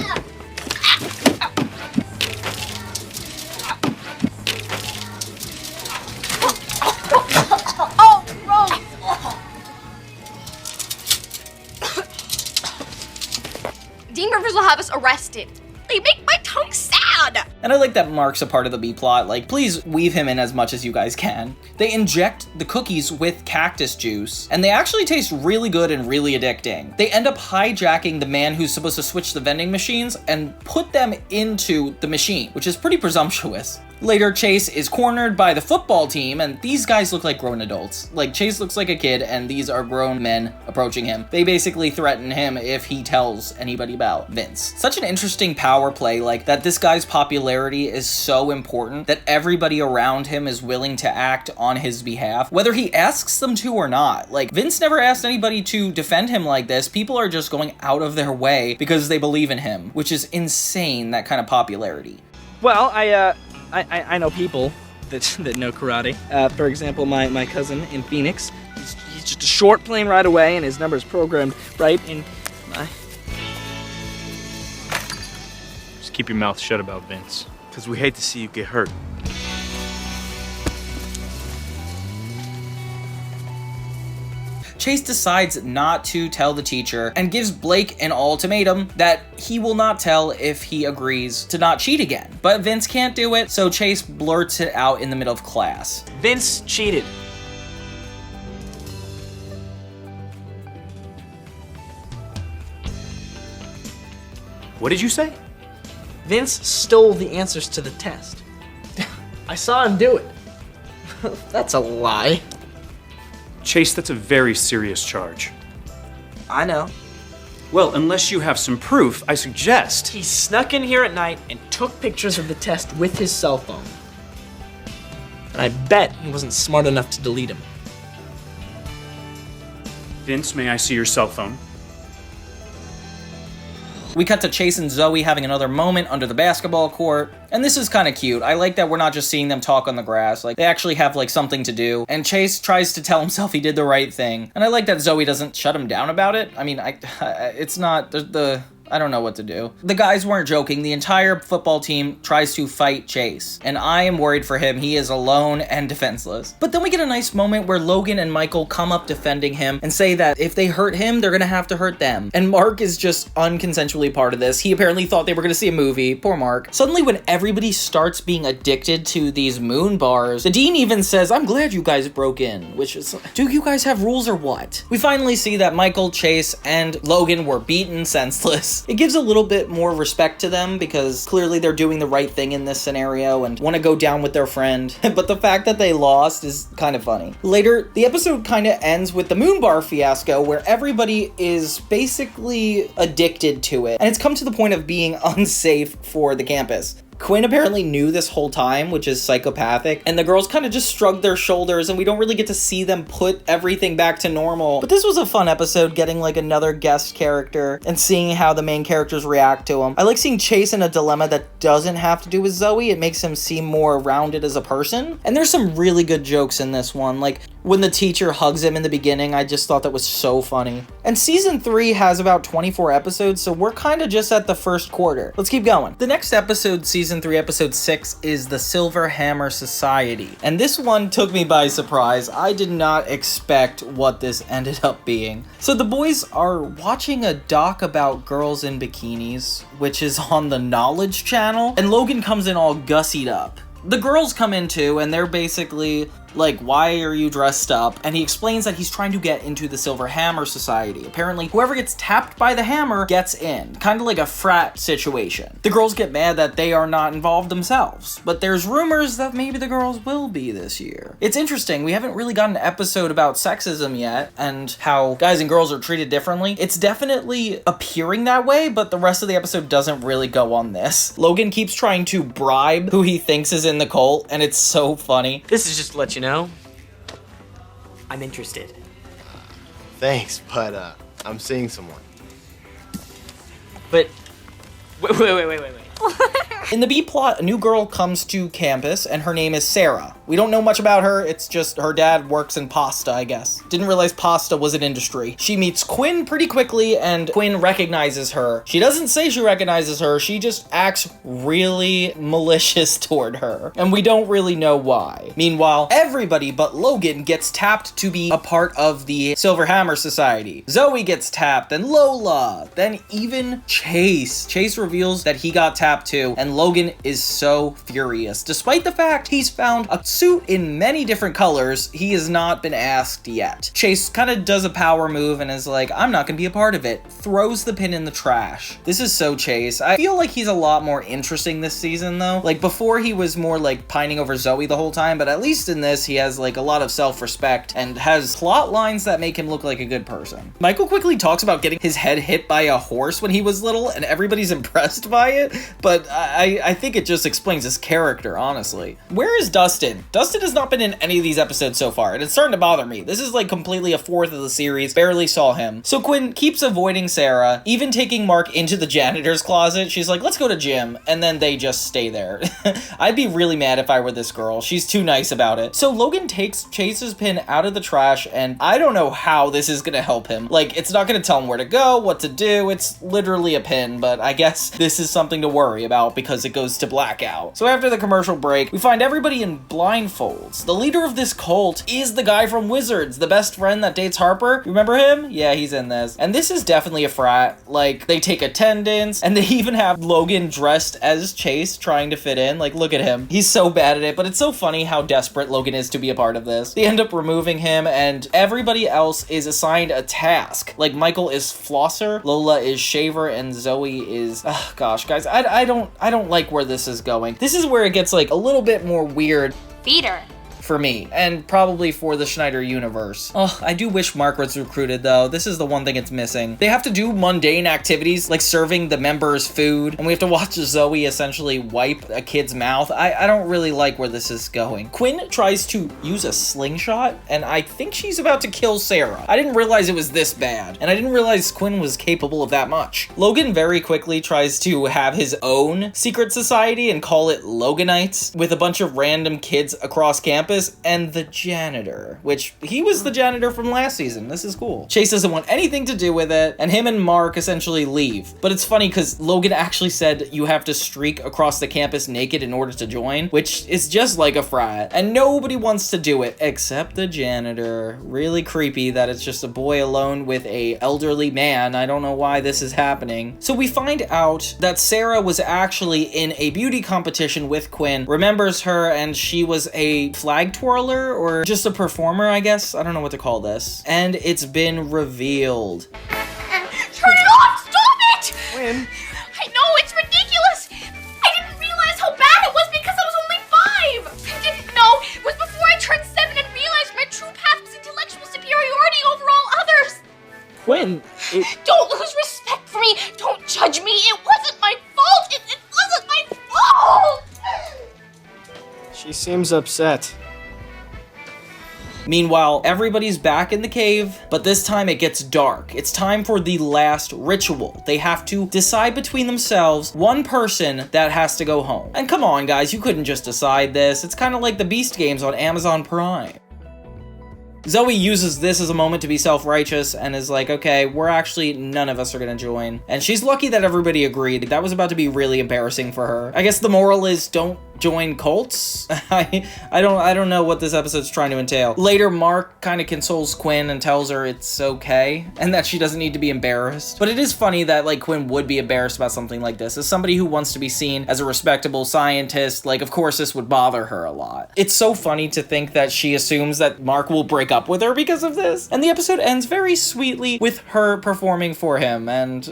Dean Rivers will have us arrested. They make my tongue sad! And I like that Mark's a part of the B-plot. Like, please weave him in as much as you guys can. They inject the cookies with cactus juice, and they actually taste really good and really addicting. They end up hijacking the man who's supposed to switch the vending machines and put them into the machine, which is pretty presumptuous. Later, Chase is cornered by the football team, and these guys look like grown adults. Like, Chase looks like a kid, and these are grown men approaching him. They basically threaten him if he tells anybody about Vince. Such an interesting power play, like, that this guy's popularity is so important that everybody around him is willing to act on his behalf, whether he asks them to or not. Like, Vince never asked anybody to defend him like this. People are just going out of their way because they believe in him, which is insane, that kind of popularity. Well, I know people that know karate. For example, my cousin in Phoenix. He's just a short plane ride away, and his number is programmed right in my... Just keep your mouth shut about Vince. Because we hate to see you get hurt. Chase decides not to tell the teacher and gives Blake an ultimatum that he will not tell if he agrees to not cheat again. But Vince can't do it, so Chase blurts it out in the middle of class. Vince cheated. What did you say? Vince stole the answers to the test. I saw him do it. That's a lie. Chase, that's a very serious charge. I know. Well, unless you have some proof, I suggest... He snuck in here at night and took pictures of the test with his cell phone. And I bet he wasn't smart enough to delete them. Vince, may I see your cell phone? We cut to Chase and Zoey having another moment under the basketball court, and this is kind of cute. I like that we're not just seeing them talk on the grass, like they actually have like something to do, and Chase tries to tell himself he did the right thing, and I like that Zoey doesn't shut him down about it. I mean, it's not I don't know what to do. The guys weren't joking. The entire football team tries to fight Chase, and I am worried for him. He is alone and defenseless. But then we get a nice moment where Logan and Michael come up defending him and say that if they hurt him, they're gonna have to hurt them. And Mark is just unconsensually part of this. He apparently thought they were gonna see a movie. Poor Mark. Suddenly, when everybody starts being addicted to these moon bars, the dean even says, "I'm glad you guys broke in," which is, do you guys have rules or what? We finally see that Michael, Chase, and Logan were beaten senseless. It gives a little bit more respect to them because clearly they're doing the right thing in this scenario and want to go down with their friend. But the fact that they lost is kind of funny. Later, the episode kind of ends with the moon bar fiasco where everybody is basically addicted to it. And it's come to the point of being unsafe for the campus. Quinn apparently knew this whole time, which is psychopathic, and the girls kind of just shrugged their shoulders and we don't really get to see them put everything back to normal. But this was a fun episode, getting like another guest character and seeing how the main characters react to him. I like seeing Chase in a dilemma that doesn't have to do with Zoey. It makes him seem more rounded as a person. And there's some really good jokes in this one, like when the teacher hugs him in the beginning. I just thought that was so funny. And season 3 has about 24 episodes, so we're kind of just at the first quarter. Let's keep going. The next episode, season 3, episode 6, is the Silver Hammer Society. And this one took me by surprise. I did not expect what this ended up being. So the boys are watching a doc about girls in bikinis, which is on the Knowledge Channel, and Logan comes in all gussied up. The girls come in too, and they're basically like, "Why are you dressed up?" And he explains that he's trying to get into the Silver Hammer Society. Apparently, whoever gets tapped by the hammer gets in. Kind of like a frat situation. The girls get mad that they are not involved themselves, but there's rumors that maybe the girls will be this year. It's interesting, we haven't really got an episode about sexism yet, and how guys and girls are treated differently. It's definitely appearing that way, but the rest of the episode doesn't really go on this. Logan keeps trying to bribe who he thinks is in the cult, and it's so funny. This is just to let you know, I'm interested. Thanks, but I'm seeing someone. But wait. In the B plot, a new girl comes to campus, and her name is Sarah. We don't know much about her, it's just her dad works in pasta, I guess. Didn't realize pasta was an industry. She meets Quinn pretty quickly, and Quinn recognizes her. She doesn't say she recognizes her, she just acts really malicious toward her, and we don't really know why. Meanwhile, everybody but Logan gets tapped to be a part of the Silver Hammer Society. Zoey gets tapped, and Lola, then even Chase. Chase reveals that he got tapped too, and Logan is so furious. Despite the fact he's found a suit in many different colors, he has not been asked yet. Chase kind of does a power move and is like, "I'm not gonna be a part of it." Throws the pin in the trash. This is so Chase. I feel like he's a lot more interesting this season though. Like before he was more like pining over Zoey the whole time, but at least in this he has like a lot of self-respect and has plot lines that make him look like a good person. Michael quickly talks about getting his head hit by a horse when he was little and everybody's impressed by it, but I think it just explains his character, honestly. Where is Dustin? Dustin has not been in any of these episodes so far, and it's starting to bother me. This is like completely a fourth of the series, barely saw him. So Quinn keeps avoiding Sarah, even taking Mark into the janitor's closet. She's like, let's go to gym, and then they just stay there. I'd be really mad if I were this girl. She's too nice about it. So Logan takes Chase's pin out of the trash, and I don't know how this is gonna help him. Like, it's not gonna tell him where to go, what to do. It's literally a pin, but I guess this is something to worry about because it goes to blackout. So after the commercial break, we find everybody in blindfolds. The leader of this cult is the guy from Wizards, the best friend that dates Harper. You remember him? Yeah, he's in this. And this is definitely a frat. Like, they take attendance, and they even have Logan dressed as Chase trying to fit in. Like, look at him. He's so bad at it, but it's so funny how desperate Logan is to be a part of this. They end up removing him, and everybody else is assigned a task. Like, Michael is Flosser, Lola is Shaver, and Zoey is... gosh, guys, I don't like where this is going. This is where it gets, like, a little bit more weird. Feeder. For me, and probably for the Schneider universe. Oh, I do wish Mark was recruited, though. This is the one thing it's missing. They have to do mundane activities, like serving the members food, and we have to watch Zoey essentially wipe a kid's mouth. I don't really like where this is going. Quinn tries to use a slingshot, and I think she's about to kill Sarah. I didn't realize it was this bad, and I didn't realize Quinn was capable of that much. Logan very quickly tries to have his own secret society and call it Loganites, with a bunch of random kids across campus, and the janitor, which he was the janitor from last season. This is cool. Chase doesn't want anything to do with it, and him and Mark essentially leave. But it's funny because Logan actually said you have to streak across the campus naked in order to join, which is just like a frat, and nobody wants to do it except the janitor. Really creepy that it's just a boy alone with a elderly man. I don't know why this is happening. So we find out that Sarah was actually in a beauty competition with Quinn, remembers her, and she was a flag twirler or just a performer, I guess. I don't know what to call this. And it's been revealed. Turn it off! Stop it! Quinn. I know, it's ridiculous! I didn't realize how bad it was because I was only 5! I didn't know! It was before I turned 7 and realized my true path was intellectual superiority over all others! Quinn, Don't lose respect for me! Don't judge me! It wasn't my fault! It wasn't my fault! She seems upset. Meanwhile, everybody's back in the cave, but this time it gets dark. It's time for the last ritual. They have to decide between themselves one person that has to go home. And come on, guys, you couldn't just decide this. It's kind of like the Beast games on Amazon Prime. Zoey uses this as a moment to be self-righteous and is like, okay, none of us are gonna join. And she's lucky that everybody agreed. That was about to be really embarrassing for her. I guess the moral is don't join cults? I don't know what this episode's trying to entail. Later, Mark kind of consoles Quinn and tells her it's okay and that she doesn't need to be embarrassed. But it is funny that, like, Quinn would be embarrassed about something like this. As somebody who wants to be seen as a respectable scientist, like, of course this would bother her a lot. It's so funny to think that she assumes that Mark will break up with her because of this. And the episode ends very sweetly with her performing for him, and,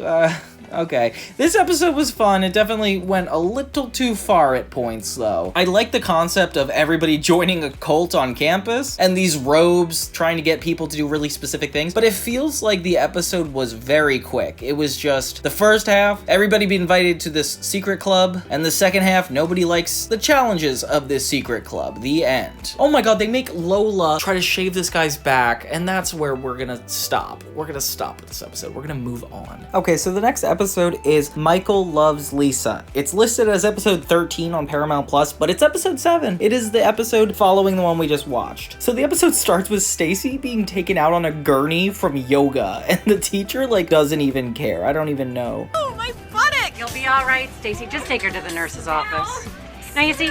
okay. This episode was fun. It definitely went a little too far at points, though. I like the concept of everybody joining a cult on campus and these robes trying to get people to do really specific things, but it feels like the episode was very quick. It was just the first half, everybody be invited to this secret club, and the second half, nobody likes the challenges of this secret club. The end. Oh my god, they make Lola try to shave this guy's back, and that's where we're gonna stop. We're gonna stop with this episode. We're gonna move on. Okay, so the next episode is Michael Loves Lisa. It's listed as episode 13 on Paramount Plus, but it's episode 7. It is the episode following the one we just watched. So the episode starts with Stacy being taken out on a gurney from yoga, and the teacher, like, doesn't even care. I don't even know. Oh, my buttock! You'll be all right, Stacy. Just take her to the nurse's office. Now, you see,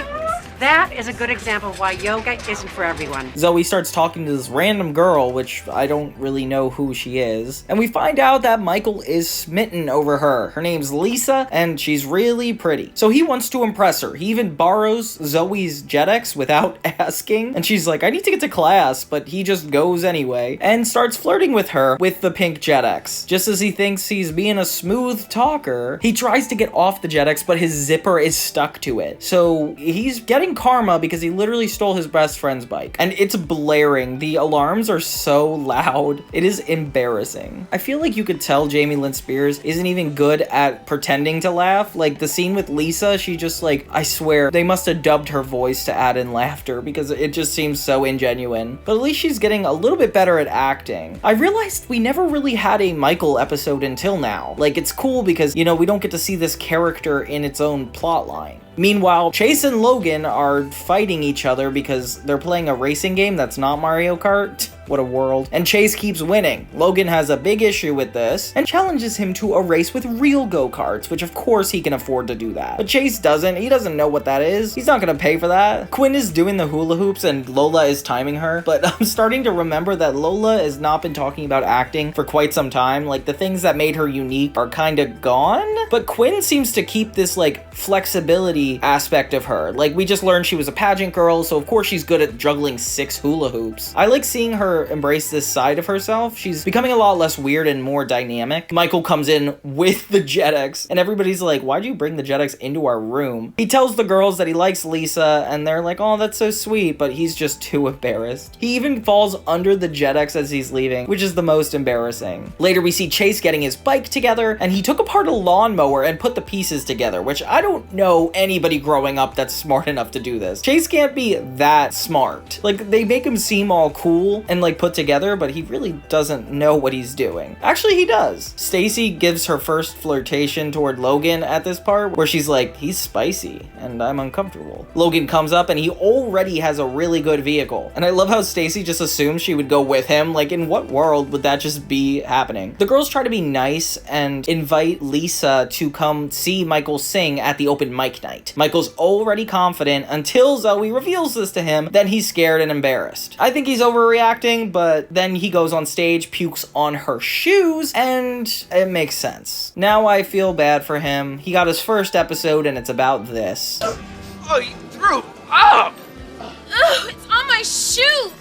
that is a good example of why yoga isn't for everyone. Zoey starts talking to this random girl, which I don't really know who she is, and we find out that Michael is smitten over her. Her name's Lisa, and she's really pretty. So he wants to impress her. He even borrows Zoey's JetX without asking, and she's like, I need to get to class, but he just goes anyway, and starts flirting with her with the pink JetX. Just as he thinks he's being a smooth talker, he tries to get off the JetX, but his zipper is stuck to it. So he's getting having karma because he literally stole his best friend's bike. And it's blaring. The alarms are so loud. It is embarrassing. I feel like you could tell Jamie Lynn Spears isn't even good at pretending to laugh. Like the scene with Lisa, she just like, I swear, they must have dubbed her voice to add in laughter because it just seems so ingenuine. But at least she's getting a little bit better at acting. I realized we never really had a Michael episode until now. Like, it's cool because, you know, we don't get to see this character in its own plot line. Meanwhile, Chase and Logan are fighting each other because they're playing a racing game that's not Mario Kart. What a world. And Chase keeps winning. Logan has a big issue with this and challenges him to a race with real go-karts, which of course he can afford to do that. But Chase doesn't. He doesn't know what that is. He's not gonna pay for that. Quinn is doing the hula hoops and Lola is timing her, but I'm starting to remember that Lola has not been talking about acting for quite some time. Like, the things that made her unique are kind of gone, but Quinn seems to keep this like flexibility aspect of her. Like, we just learned she was a pageant girl, so of course she's good at juggling 6 hula hoops. I like seeing her embrace this side of herself. She's becoming a lot less weird and more dynamic. Michael comes in with the JetX and everybody's like, why'd you bring the JetX into our room? He tells the girls that he likes Lisa and they're like, oh, that's so sweet, but he's just too embarrassed. He even falls under the JetX as he's leaving, which is the most embarrassing. Later we see Chase getting his bike together and he took apart a lawnmower and put the pieces together, which I don't know anybody growing up that's smart enough to do this. Chase can't be that smart. Like, they make him seem all cool and like put together, but he really doesn't know what he's doing. Actually, he does. Stacy gives her first flirtation toward Logan at this part where she's like, he's spicy and I'm uncomfortable. Logan comes up and he already has a really good vehicle. And I love how Stacy just assumed she would go with him. Like, in what world would that just be happening? The girls try to be nice and invite Lisa to come see Michael sing at the open mic night. Michael's already confident until Zoey reveals this to him, then he's scared and embarrassed. I think he's overreacting, but then he goes on stage, pukes on her shoes, and it makes sense. Now I feel bad for him. He got his first episode and it's about this. Oh, you threw up! Ugh, it's on my shoe!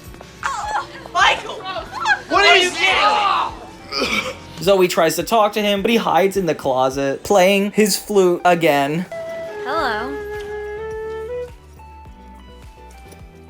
Michael! What are you getting? Zoey tries to talk to him, but he hides in the closet, playing his flute again. Hello.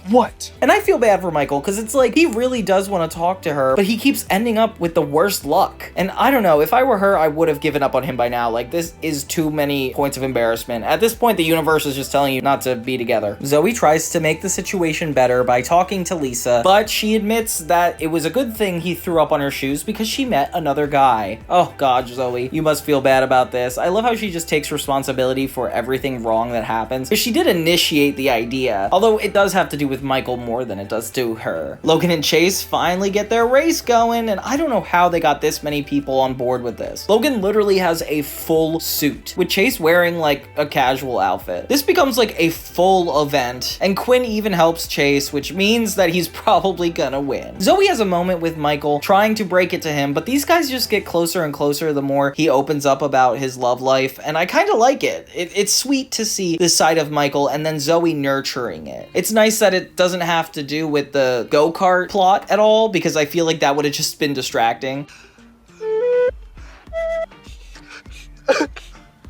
What? And I feel bad for Michael because it's like he really does want to talk to her, but he keeps ending up with the worst luck. And I don't know, if I were her, I would have given up on him by now. Like, this is too many points of embarrassment. At this point, the universe is just telling you not to be together. Zoey tries to make the situation better by talking to Lisa, but she admits that it was a good thing he threw up on her shoes because she met another guy. Oh God, Zoey, you must feel bad about this. I love how she just takes responsibility for everything wrong that happens, because she did initiate the idea, although it does have to do with Michael more than it does to her. Logan and Chase finally get their race going, and I don't know how they got this many people on board with this. Logan literally has a full suit, with Chase wearing like a casual outfit. This becomes like a full event, and Quinn even helps Chase, which means that he's probably gonna win. Zoey has a moment with Michael trying to break it to him, but these guys just get closer and closer the more he opens up about his love life, and I kind of like it. It's sweet to see this side of Michael and then Zoey nurturing it. It's nice that it doesn't have to do with the go-kart plot at all, because I feel like that would have just been distracting.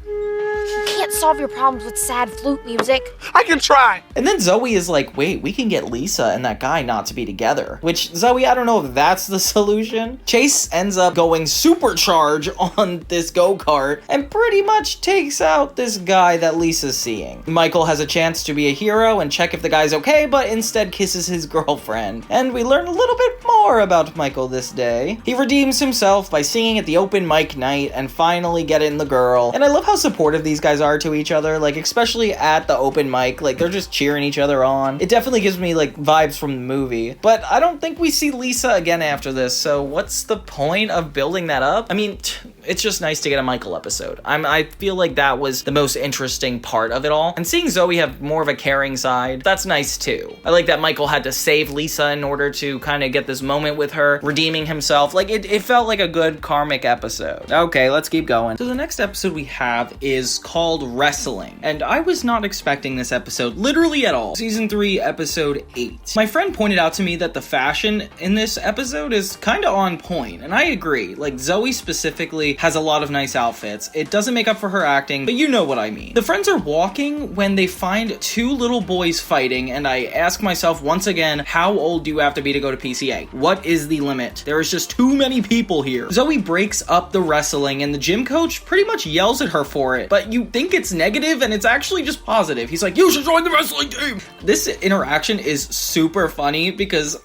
You can't solve your problems with sad flute music. I can try. And then Zoey is like, wait, we can get Lisa and that guy not to be together. Which, Zoey, I don't know if that's the solution. Chase ends up going supercharge on this go-kart and pretty much takes out this guy that Lisa's seeing. Michael has a chance to be a hero and check if the guy's okay, but instead kisses his girlfriend. And we learn a little bit more about Michael this day. He redeems himself by singing at the open mic night and finally getting the girl. And I love how supportive these guys are to each other, like especially at the open mic, like they're just cheering each other on. It definitely gives me like vibes from the movie, but I don't think we see Lisa again after this, so what's the point of building that up? I mean, it's just nice to get a Michael episode. I feel like that was the most interesting part of it all, and seeing Zoey have more of a caring side, that's nice too. I like that Michael had to save Lisa in order to kind of get this moment with her, redeeming himself. Like, it felt like a good karmic episode. Okay, let's keep going. So the next episode we have is called Wrestling, and I was not expecting this episode literally at all. Season 3, episode 8. My friend pointed out to me that the fashion in this episode is kind of on point, and I agree. Like, Zoey specifically Zoey has a lot of nice outfits. It doesn't make up for her acting, but you know what I mean. The friends are walking when they find two little boys fighting, and I ask myself once again, how old do you have to be to go to PCA? What is the limit? There is just too many people here. Zoey breaks up the wrestling, and the gym coach pretty much yells at her for it, but you think it's negative, and it's actually just positive. He's like, you should join the wrestling team! This interaction is super funny because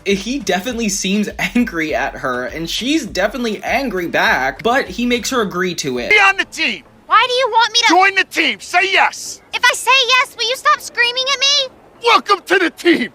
he definitely seems angry at her, and she's definitely angry back, but he makes her agree to it. Be on the team! Why do you want me to— Join the team! Say yes! If I say yes, will you stop screaming at me? Welcome to the team!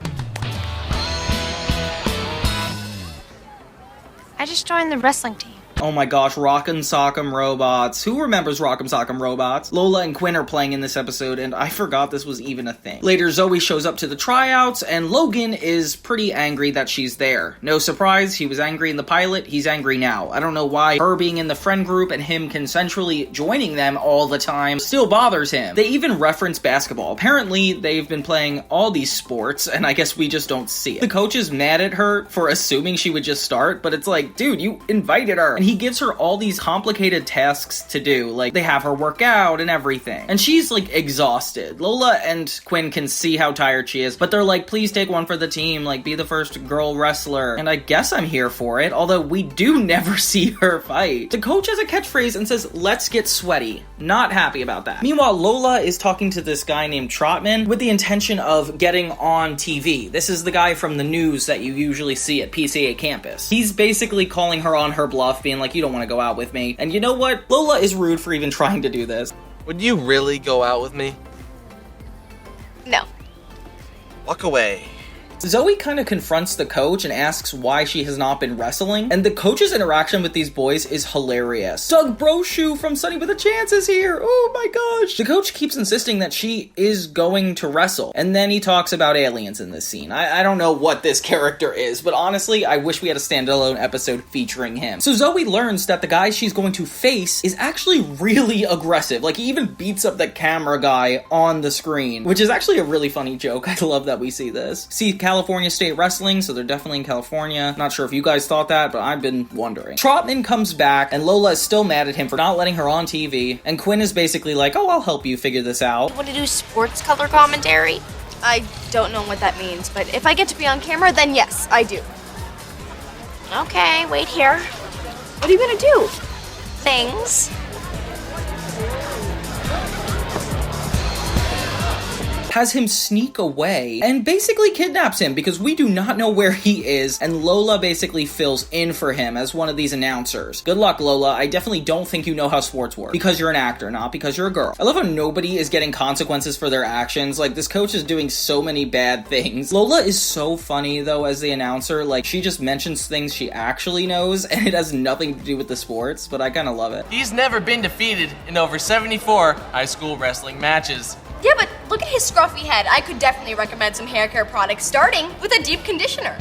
I just joined the wrestling team. Oh my gosh, Rock'em Sock'em Robots. Who remembers Rock'em Sock'em Robots? Lola and Quinn are playing in this episode, and I forgot this was even a thing. Later, Zoey shows up to the tryouts, and Logan is pretty angry that she's there. No surprise, he was angry in the pilot, he's angry now. I don't know why her being in the friend group and him consensually joining them all the time still bothers him. They even reference basketball. Apparently, they've been playing all these sports, and I guess we just don't see it. The coach is mad at her for assuming she would just start, but it's like, dude, you invited her. And he gives her all these complicated tasks to do, like they have her work out and everything. And she's like exhausted. Lola and Quinn can see how tired she is, but they're like, please take one for the team, like be the first girl wrestler. And I guess I'm here for it, although we do never see her fight. The coach has a catchphrase and says, let's get sweaty. Not happy about that. Meanwhile, Lola is talking to this guy named Trotman with the intention of getting on TV. This is the guy from the news that you usually see at PCA campus. He's basically calling her on her bluff, being like, you don't want to go out with me. And you know what? Lola is rude for even trying to do this. Would you really go out with me? No. Walk away. Zoey kind of confronts the coach and asks why she has not been wrestling, and the coach's interaction with these boys is hilarious. Doug Brochu from Sunny with a Chance is here! Oh my gosh! The coach keeps insisting that she is going to wrestle, and then he talks about aliens in this scene. I don't know what this character is, but honestly, I wish we had a standalone episode featuring him. So Zoey learns that the guy she's going to face is actually really aggressive. Like, he even beats up the camera guy on the screen, which is actually a really funny joke. I love that we see this. See California State Wrestling, so they're definitely in California. Not sure if you guys thought that, but I've been wondering. Trotman comes back, and Lola is still mad at him for not letting her on TV, and Quinn is basically like, oh, I'll help you figure this out. Want to do sports color commentary? I don't know what that means, but if I get to be on camera, then yes, I do. Okay, wait here. What are you gonna do? Things. Has him sneak away and basically kidnaps him because we do not know where he is, and Lola basically fills in for him as one of these announcers. Good luck, Lola. I definitely don't think you know how sports work because you're an actor, not because you're a girl. I love how nobody is getting consequences for their actions. Like, this coach is doing so many bad things. Lola is so funny though as the announcer. Like, she just mentions things she actually knows and it has nothing to do with the sports, but I kind of love it. He's never been defeated in over 74 high school wrestling matches. Yeah, but look at his scruffy head. I could definitely recommend some hair care products, starting with a deep conditioner.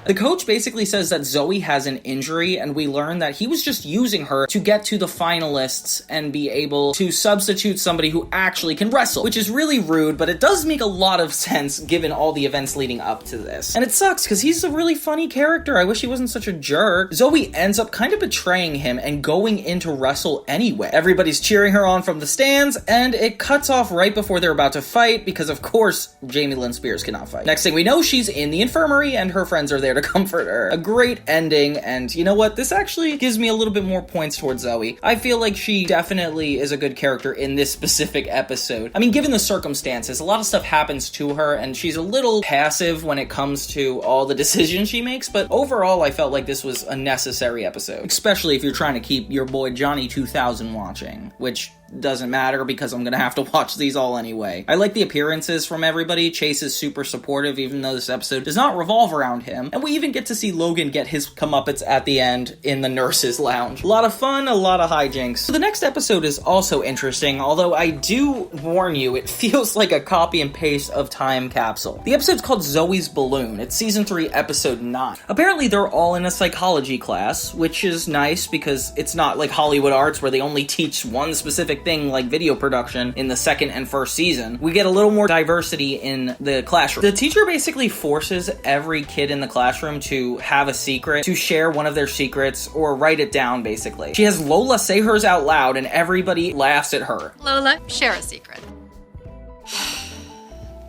The coach basically says that Zoey has an injury, and we learn that he was just using her to get to the finalists and be able to substitute somebody who actually can wrestle, which is really rude, but it does make a lot of sense given all the events leading up to this. And it sucks, because he's a really funny character. I wish he wasn't such a jerk. Zoey ends up kind of betraying him and going in to wrestle anyway. Everybody's cheering her on from the stands, and it cuts off right before they're about to fight, because of course, Jamie Lynn Spears cannot fight. Next thing we know, she's in the infirmary, and her friends are there to comfort her. A great ending, and you know what? This actually gives me a little bit more points towards Zoey. I feel like she definitely is a good character in this specific episode. I mean, given the circumstances, a lot of stuff happens to her, and she's a little passive when it comes to all the decisions she makes, but overall, I felt like this was a necessary episode, especially if you're trying to keep your boy Johnny 2000 watching, which doesn't matter because I'm gonna have to watch these all anyway. I like the appearances from everybody. Chase is super supportive, even though this episode does not revolve around him. And we even get to see Logan get his comeuppance at the end in the nurse's lounge. A lot of fun, a lot of hijinks. So the next episode is also interesting, although I do warn you, it feels like a copy and paste of Time Capsule. The episode's called Zoes Balloon. It's season 3, episode 9. Apparently they're all in a psychology class, which is nice because it's not like Hollywood Arts where they only teach one specific specific thing like video production in the second and first season, we get a little more diversity in the classroom. The teacher basically forces every kid in the classroom to have a secret, to share one of their secrets, or write it down, basically. She has Lola say hers out loud, and everybody laughs at her. Lola, share a secret.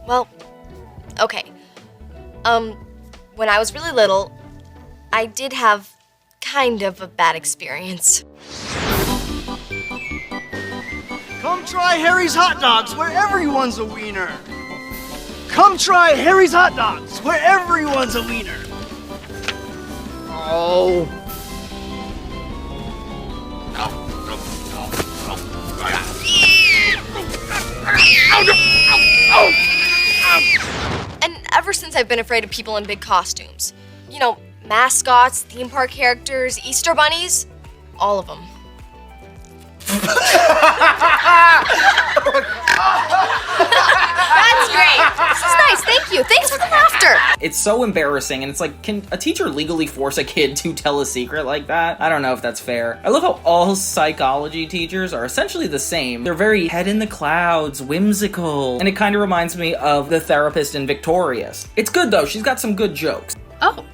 Well, okay. When I was really little, I did have kind of a bad experience. Come try Harry's hot dogs where everyone's a wiener. Come try Harry's hot dogs where everyone's a wiener. Oh. And ever since I've been afraid of people in big costumes. You know, mascots, theme park characters, Easter bunnies, all of them. That's great. This is nice, thank you. Thanks for the laughter. It's so embarrassing, and it's like, can a teacher legally force a kid to tell a secret like that? I don't know if that's fair. I love how all psychology teachers are essentially the same. They're very head in the clouds, whimsical, and it kind of reminds me of the therapist in Victorious. It's good though, she's got some good jokes. Oh.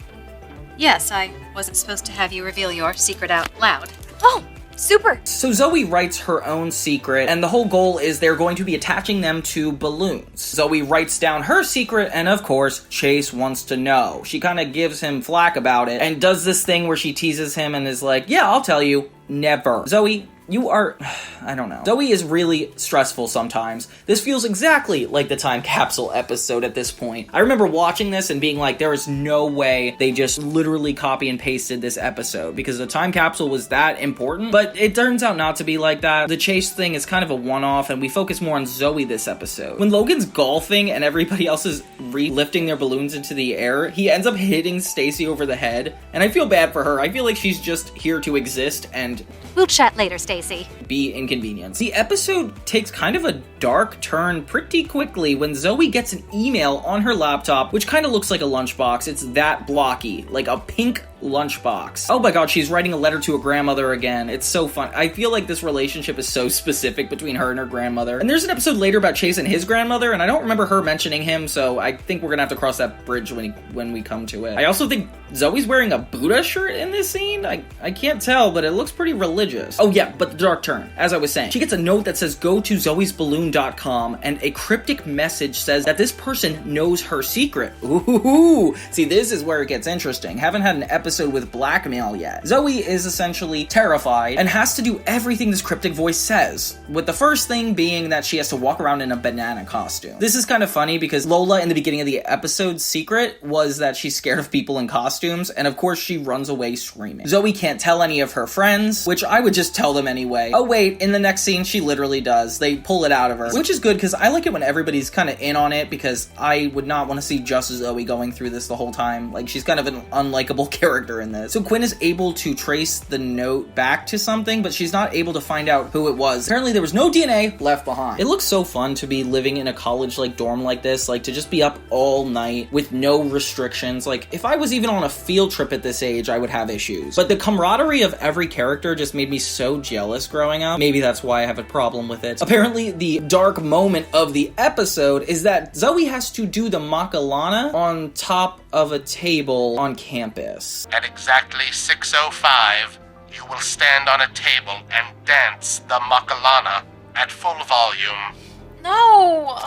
Yes, I wasn't supposed to have you reveal your secret out loud. Oh, super. So Zoe writes her own secret, and the whole goal is they're going to be attaching them to balloons. Zoe writes down her secret, and of course, Chase wants to know. She kind of gives him flack about it, and does this thing where she teases him and is like, yeah, I'll tell you. Never. Zoe, you are... I don't know. Zoe is really stressful sometimes. This feels exactly like the time capsule episode at this point. I remember watching this and being like, there is no way they just literally copy and pasted this episode, because the time capsule was that important, but it turns out not to be like that. The Chase thing is kind of a one-off, and we focus more on Zoe this episode. When Logan's golfing and everybody else is lifting their balloons into the air, he ends up hitting Stacy over the head, and I feel bad for her. I feel like she's just here to exist and We'll chat later, Stacy. Be inconvenienced. The episode takes kind of a dark turn pretty quickly when Zoe gets an email on her laptop, which kind of looks like a lunchbox. It's that blocky, like a pink lunchbox. Oh my god, she's writing a letter to a grandmother again. It's so fun. I feel like this relationship is so specific between her and her grandmother. And there's an episode later about Chase and his grandmother, and I don't remember her mentioning him, so I think we're gonna have to cross that bridge when we come to it. I also think Zoe's wearing a Buddha shirt in this scene. I can't tell, but it looks pretty religious. Oh yeah, but the dark turn. As I was saying, she gets a note that says go to zoesballoon.com, and a cryptic message says that this person knows her secret. Ooh, see, this is where it gets interesting. Haven't had an episode with blackmail yet. Zoe is essentially terrified and has to do everything this cryptic voice says, with the first thing being that she has to walk around in a banana costume. This is kind of funny because Lola in the beginning of the episode's secret was that she's scared of people in costumes, and of course she runs away screaming. Zoe can't tell any of her friends, which I would just tell them anyway. Oh wait, in the next scene she literally does. They pull it out of her, which is good because I like it when everybody's kind of in on it, because I would not want to see just Zoe going through this the whole time. Like, she's kind of an unlikable character in this. So Quinn is able to trace the note back to something, but she's not able to find out who it was. Apparently there was no DNA left behind. It looks so fun to be living in a college like dorm like this, like to just be up all night with no restrictions. Like, if I was even on a field trip at this age, I would have issues. But the camaraderie of every character just made me so jealous growing up. Maybe that's why I have a problem with it. Apparently the dark moment of the episode is that Zoe has to do the Makalana on top of a table on campus. At exactly 6:05, you will stand on a table and dance the Makalana at full volume. No!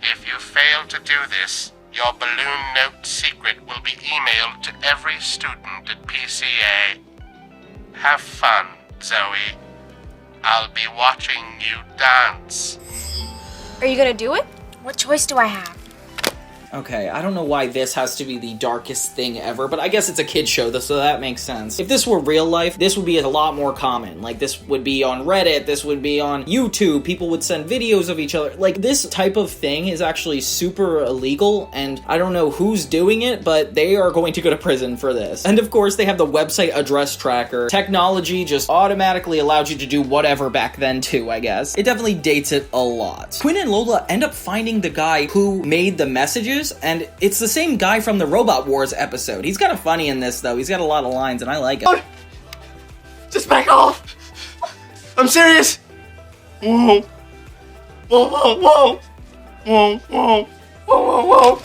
If you fail to do this, your balloon note secret will be emailed to every student at PCA. Have fun, Zoe. I'll be watching you dance. Are you gonna do it? What choice do I have? Okay, I don't know why this has to be the darkest thing ever, but I guess it's a kid's show, so that makes sense. If this were real life, this would be a lot more common. Like, this would be on Reddit, this would be on YouTube, people would send videos of each other. Like, this type of thing is actually super illegal, and I don't know who's doing it, but they are going to go to prison for this. And of course, they have the website address tracker. Technology just automatically allowed you to do whatever back then too, I guess. It definitely dates it a lot. Quinn and Lola end up finding the guy who made the messages, and it's the same guy from the Robot Wars episode. He's kind of funny in this, though. He's got a lot of lines, and I like it. Just back off! I'm serious! Whoa. Whoa, whoa, whoa. Whoa, whoa. Whoa, whoa, whoa.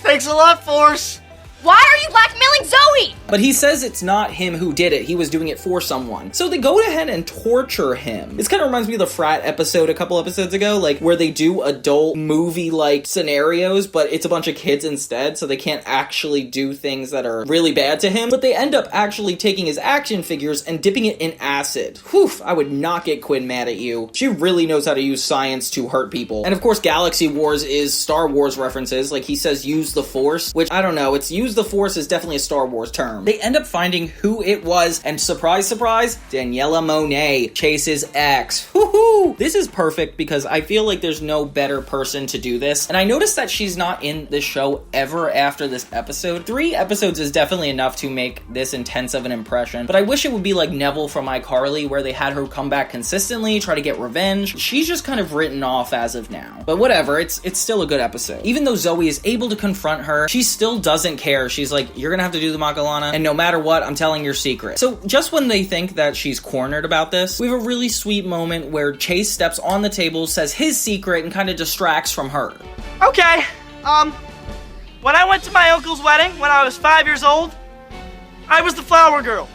Thanks a lot, Force. Why are you blackmailing Zoey? But he says it's not him who did it, he was doing it for someone. So they go ahead and torture him. This kind of reminds me of the frat episode a couple episodes ago, like where they do adult movie-like scenarios, but it's a bunch of kids instead, so they can't actually do things that are really bad to him. But they end up actually taking his action figures and dipping it in acid. Whew, I would not get Quinn mad at you. She really knows how to use science to hurt people. And of course, Galaxy Wars is Star Wars references, like he says use the Force, which I don't know, it's use the Force is definitely a Star Wars term. They end up finding who it was, and surprise, surprise, Daniella Monet, Chase's ex. Woohoo! This is perfect because I feel like there's no better person to do this, and I noticed that she's not in this show ever after this episode. 3 episodes is definitely enough to make this intense of an impression, but I wish it would be like Neville from iCarly, where they had her come back consistently, try to get revenge. She's just kind of written off as of now. But whatever, it's still a good episode. Even though Zoey is able to confront her, she still doesn't care. She's like, you're gonna have to do the Makalana, and no matter what, I'm telling your secret. So just when they think that she's cornered about this, we have a really sweet moment where Chase steps on the table, says his secret, and kind of distracts from her. Okay, when I went to my uncle's wedding when I was 5 years old, I was the flower girl.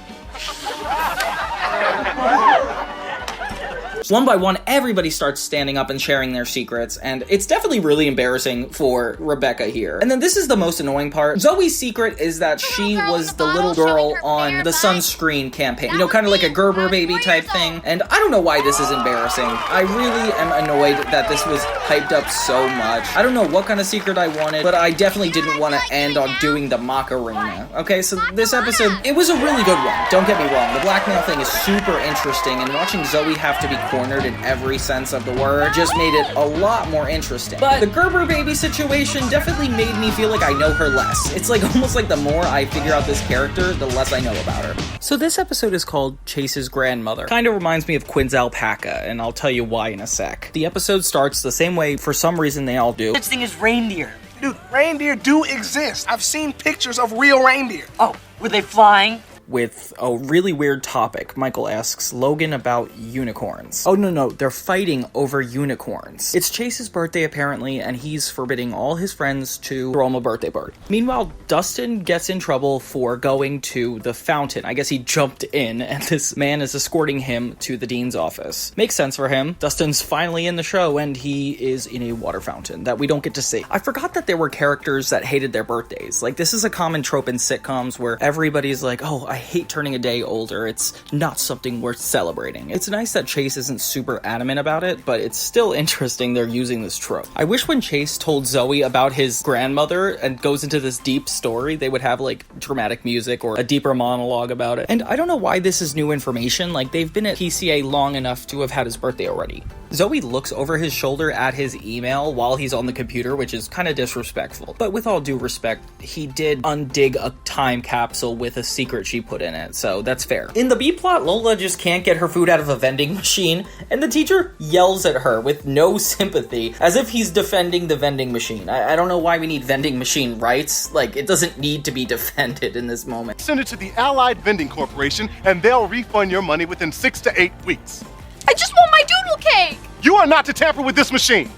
One by one, everybody starts standing up and sharing their secrets, and it's definitely really embarrassing for Rebecca here. And then this is the most annoying part. Zoey's secret is that she was the little girl on the sunscreen campaign. You know, kind of like a Gerber baby type thing. And I don't know why this is embarrassing. I really am annoyed that this was hyped up so much. I don't know what kind of secret I wanted, but I definitely didn't want to end on doing the Macarena. Okay, so this episode, it was a really good one. Don't get me wrong. The blackmail thing is super interesting, and watching Zoey have to be cornered in every sense of the word just made it a lot more interesting. But the Gerber baby situation definitely made me feel like I know her less. It's like almost like the more I figure out this character, the less I know about her. So this episode is called Chase's Grandmother. Kind of reminds me of Quinn's alpaca, and I'll tell you why in a sec. The episode starts the same way for some reason they all do. Such thing as reindeer. Dude, reindeer do exist. I've seen pictures of real reindeer. Oh, were they flying? With a really weird topic. Michael asks Logan about unicorns. Oh, no, they're fighting over unicorns. It's Chase's birthday, apparently, and he's forbidding all his friends to throw him a birthday party. Meanwhile, Dustin gets in trouble for going to the fountain. I guess he jumped in, and this man is escorting him to the dean's office. Makes sense for him. Dustin's finally in the show, and he is in a water fountain that we don't get to see. I forgot that there were characters that hated their birthdays. Like, this is a common trope in sitcoms where everybody's like, oh, I hate turning a day older. It's not something worth celebrating. It's nice that Chase isn't super adamant about it, but it's still interesting they're using this trope. I wish when Chase told Zoey about his grandmother and goes into this deep story, they would have like dramatic music or a deeper monologue about it. And I don't know why this is new information. Like, they've been at PCA long enough to have had his birthday already. Zoey looks over his shoulder at his email while he's on the computer, which is kind of disrespectful. But with all due respect, he did undig a time capsule with a secret she put in it, so that's fair. In the B-plot, Lola just can't get her food out of a vending machine, and the teacher yells at her with no sympathy, as if he's defending the vending machine. I don't know why we need vending machine rights. Like, it doesn't need to be defended in this moment. Send it to the Allied Vending Corporation, and they'll refund your money within 6 to 8 weeks. I just want my doodle cake! You are not to tamper with this machine,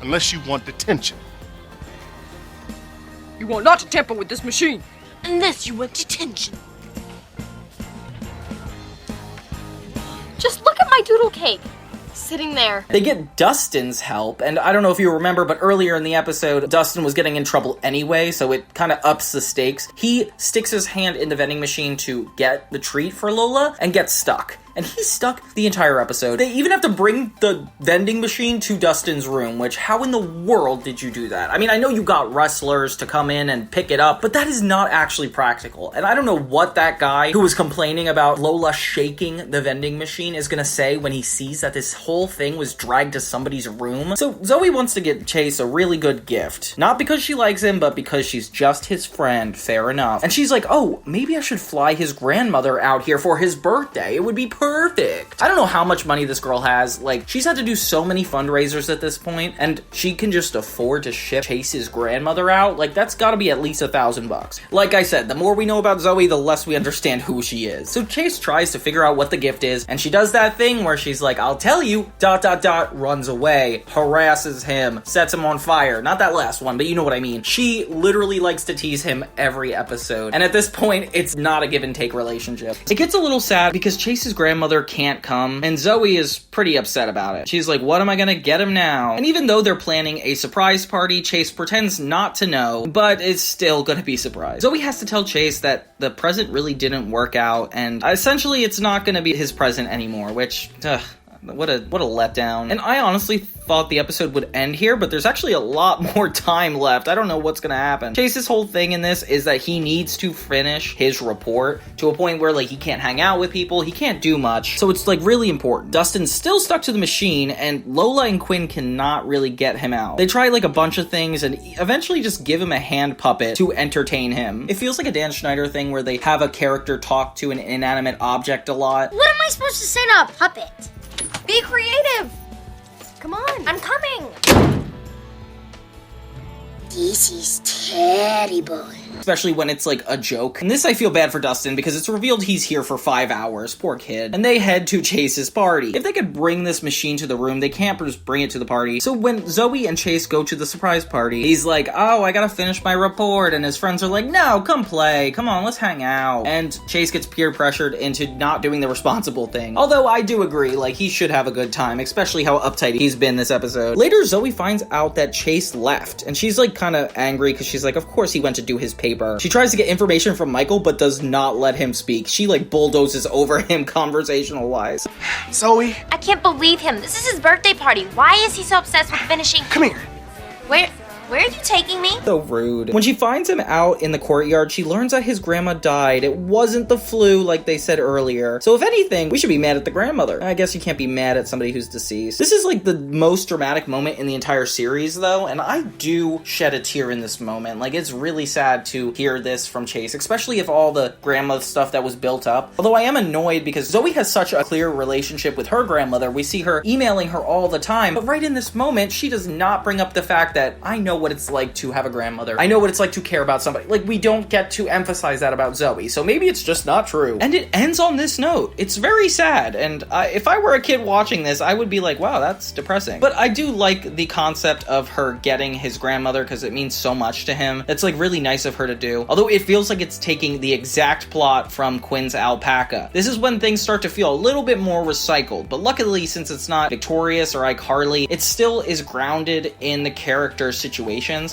unless you want detention. You are not to tamper with this machine. Unless you want detention. Just look at my doodle cake. Sitting there. They get Dustin's help, and I don't know if you remember, but earlier in the episode, Dustin was getting in trouble anyway, so it kind of ups the stakes. He sticks his hand in the vending machine to get the treat for Lola, and gets stuck. And he's stuck the entire episode. They even have to bring the vending machine to Dustin's room, which, how in the world did you do that? I mean, I know you got wrestlers to come in and pick it up, but that is not actually practical. And I don't know what that guy who was complaining about Lola shaking the vending machine is gonna say when he sees that this whole thing was dragged to somebody's room. So Zoey wants to get Chase a really good gift. Not because she likes him, but because she's just his friend. Fair enough. And she's like, oh, maybe I should fly his grandmother out here for his birthday. It would be perfect. perfect. I don't know how much money this girl has. Like, she's had to do so many fundraisers at this point, and she can just afford to ship Chase's grandmother out. Like, that's gotta be at least $1,000. Like I said, the more we know about Zoey, the less we understand who she is. So Chase tries to figure out what the gift is, and she does that thing where she's like, I'll tell you, ... runs away, harasses him, sets him on fire. Not that last one, but you know what I mean. She literally likes to tease him every episode, and at this point, it's not a give and take relationship. It gets a little sad because Chase's grandmother can't come, and Zoey is pretty upset about it. She's like, what am I gonna get him now? And even though they're planning a surprise party, Chase pretends not to know, but it's still gonna be surprised. Zoey has to tell Chase that the present really didn't work out, and essentially it's not gonna be his present anymore, which, what a letdown. And I honestly thought the episode would end here, but there's actually a lot more time left. I don't know what's gonna happen. Chase's whole thing in this is that he needs to finish his report to a point where, like, he can't hang out with people, he can't do much, so it's, like, really important. Dustin's still stuck to the machine, and Lola and Quinn cannot really get him out. They try, like, a bunch of things, and eventually just give him a hand puppet to entertain him. It feels like a Dan Schneider thing where they have a character talk to an inanimate object a lot. What am I supposed to say to a puppet? Be creative! Come on. I'm coming! This is terrible. Especially when it's like a joke. And this I feel bad for Dustin because it's revealed he's here for 5 hours. Poor kid. And they head to Chase's party. If they could bring this machine to the room, they can't just bring it to the party. So when Zoey and Chase go to the surprise party, he's like, oh, I gotta finish my report. And his friends are like, no, come play. Come on, let's hang out. And Chase gets peer pressured into not doing the responsible thing. Although I do agree, like, he should have a good time, especially how uptight he's been this episode. Later, Zoey finds out that Chase left. And she's like kind of angry because she's like, of course he went to do his paper. She tries to get information from Michael, but does not let him speak. She, like, bulldozes over him conversational-wise. Zoey? I can't believe him. This is his birthday party. Why is he so obsessed with finishing? Come here. Where are you taking me? So rude. When she finds him out in the courtyard, she learns that his grandma died. It wasn't the flu like they said earlier. So if anything, we should be mad at the grandmother. I guess you can't be mad at somebody who's deceased. This is like the most dramatic moment in the entire series though, and I do shed a tear in this moment. Like, it's really sad to hear this from Chase, especially if all the grandma stuff that was built up. Although I am annoyed because Zoey has such a clear relationship with her grandmother. We see her emailing her all the time, but right in this moment, she does not bring up the fact that I know what it's like to have a grandmother. I know what it's like to care about somebody. Like, we don't get to emphasize that about Zoey, so maybe it's just not true. And it ends on this note. It's very sad, and if I were a kid watching this, I would be like, wow, that's depressing. But I do like the concept of her getting his grandmother because it means so much to him. It's, like, really nice of her to do. Although it feels like it's taking the exact plot from Quinn's alpaca. This is when things start to feel a little bit more recycled, but luckily, since it's not Victorious or iCarly, it still is grounded in the character's situations.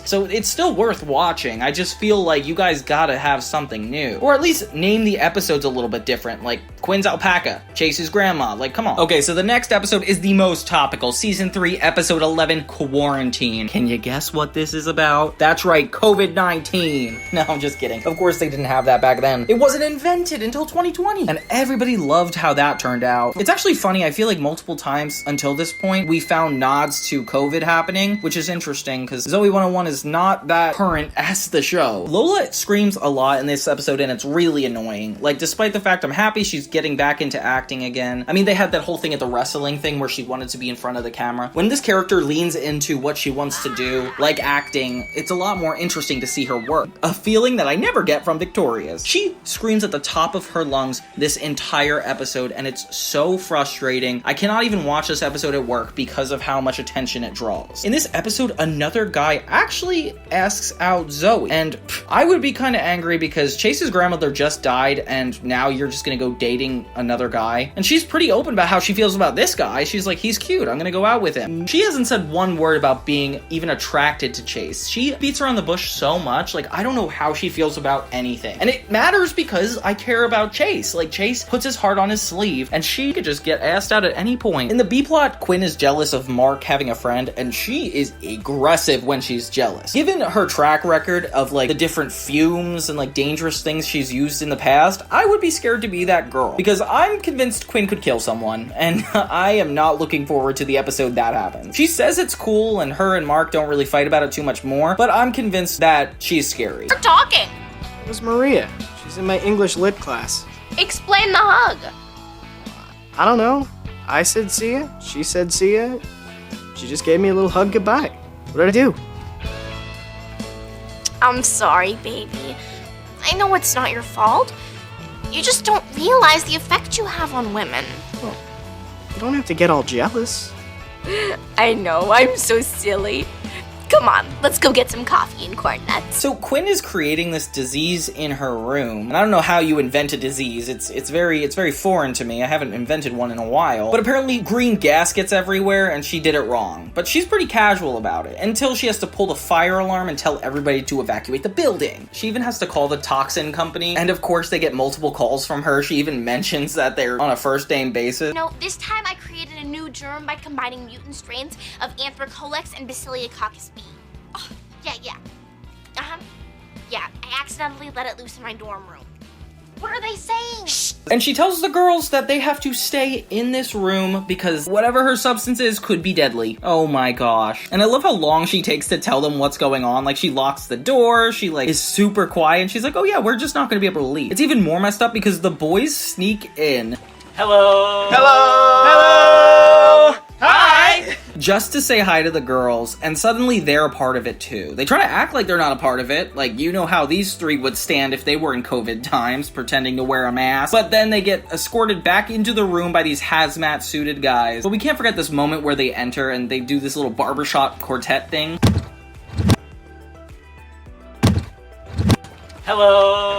So it's still worth watching. I just feel like you guys gotta have something new. Or at least name the episodes a little bit different, like Quinn's alpaca, Chase's grandma, like, come on. Okay, so the next episode is the most topical. Season 3, episode 11, Quarantine. Can you guess what this is about? That's right, COVID-19. No, I'm just kidding. Of course they didn't have that back then. It wasn't invented until 2020. And everybody loved how that turned out. It's actually funny, I feel like multiple times until this point, we found nods to COVID happening, which is interesting, because Zoey 101 is not that current as the show. Lola screams a lot in this episode, and it's really annoying. Like, despite the fact I'm happy she's getting back into acting again. I mean, they had that whole thing at the wrestling thing where she wanted to be in front of the camera. When this character leans into what she wants to do, like acting, it's a lot more interesting to see her work. A feeling that I never get from Victoria's. She screams at the top of her lungs this entire episode, and it's so frustrating. I cannot even watch this episode at work because of how much attention it draws. In this episode, another guy actually asks out Zoey, and I would be kind of angry because Chase's grandmother just died, and now you're just gonna go dating another guy. And she's pretty open about how she feels about this guy. She's like, he's cute, I'm gonna go out with him. She hasn't said one word about being even attracted to Chase. She beats around the bush so much, like, I don't know how she feels about anything. And it matters because I care about Chase. Like, Chase puts his heart on his sleeve, and she could just get asked out at any point. In the B-plot, Quinn is jealous of Mark having a friend, and she is aggressive when she's jealous. Given her track record of, like, the different fumes and, like, dangerous things she's used in the past, I would be scared to be that girl. Because I'm convinced Quinn could kill someone, and I am not looking forward to the episode that happens. She says it's cool, and her and Mark don't really fight about it too much more, but I'm convinced that she's scary. You're talking! It was Maria. She's in my English lit class. Explain the hug. I don't know. I said see ya. She said see ya. She just gave me a little hug goodbye. What did I do? I'm sorry, baby. I know it's not your fault. You just don't realize the effect you have on women. Well, you don't have to get all jealous. I know, I'm so silly. Come on, let's go get some coffee and corn nuts. So Quinn is creating this disease in her room, and I don't know how you invent a disease. It's very foreign to me. I haven't invented one in a while. But apparently green gas gets everywhere, and she did it wrong. But she's pretty casual about it, until she has to pull the fire alarm and tell everybody to evacuate the building. She even has to call the toxin company, and of course they get multiple calls from her. She even mentions that they're on a first-name basis. No, this time I created a new germ by combining mutant strains of Anthracolex and Basilicocus B. Oh, yeah. Yeah, I accidentally let it loose in my dorm room. What are they saying? Shh. And she tells the girls that they have to stay in this room because whatever her substance is could be deadly. Oh my gosh. And I love how long she takes to tell them what's going on. Like, she locks the door, she is super quiet, and she's like, oh yeah, we're just not gonna be able to leave. It's even more messed up because the boys sneak in. Hello! Hi! Just to say hi to the girls, and suddenly they're a part of it too. They try to act like they're not a part of it, like you know how these three would stand if they were in COVID times, pretending to wear a mask, but then they get escorted back into the room by these hazmat suited guys. But we can't forget this moment where they enter and they do this little barbershop quartet thing. Hello!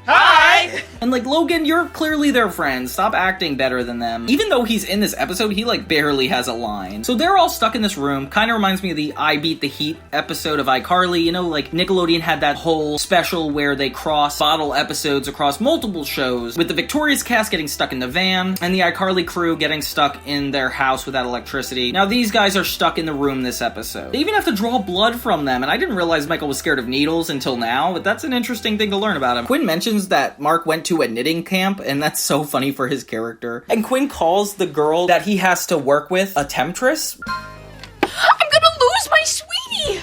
Hi! And Logan, you're clearly their friend. Stop acting better than them. Even though he's in this episode, he barely has a line. So they're all stuck in this room. Kind of reminds me of the I Beat the Heat episode of iCarly. You know, Nickelodeon had that whole special where they cross bottle episodes across multiple shows, with the Victorious cast getting stuck in the van, and the iCarly crew getting stuck in their house without electricity. Now these guys are stuck in the room this episode. They even have to draw blood from them, and I didn't realize Michael was scared of needles until now, but that's an interesting thing to learn about him. Quinn mentions that Mark went to a knitting camp, and that's so funny for his character. And Quinn calls the girl that he has to work with a temptress. I'm gonna lose my sweetie!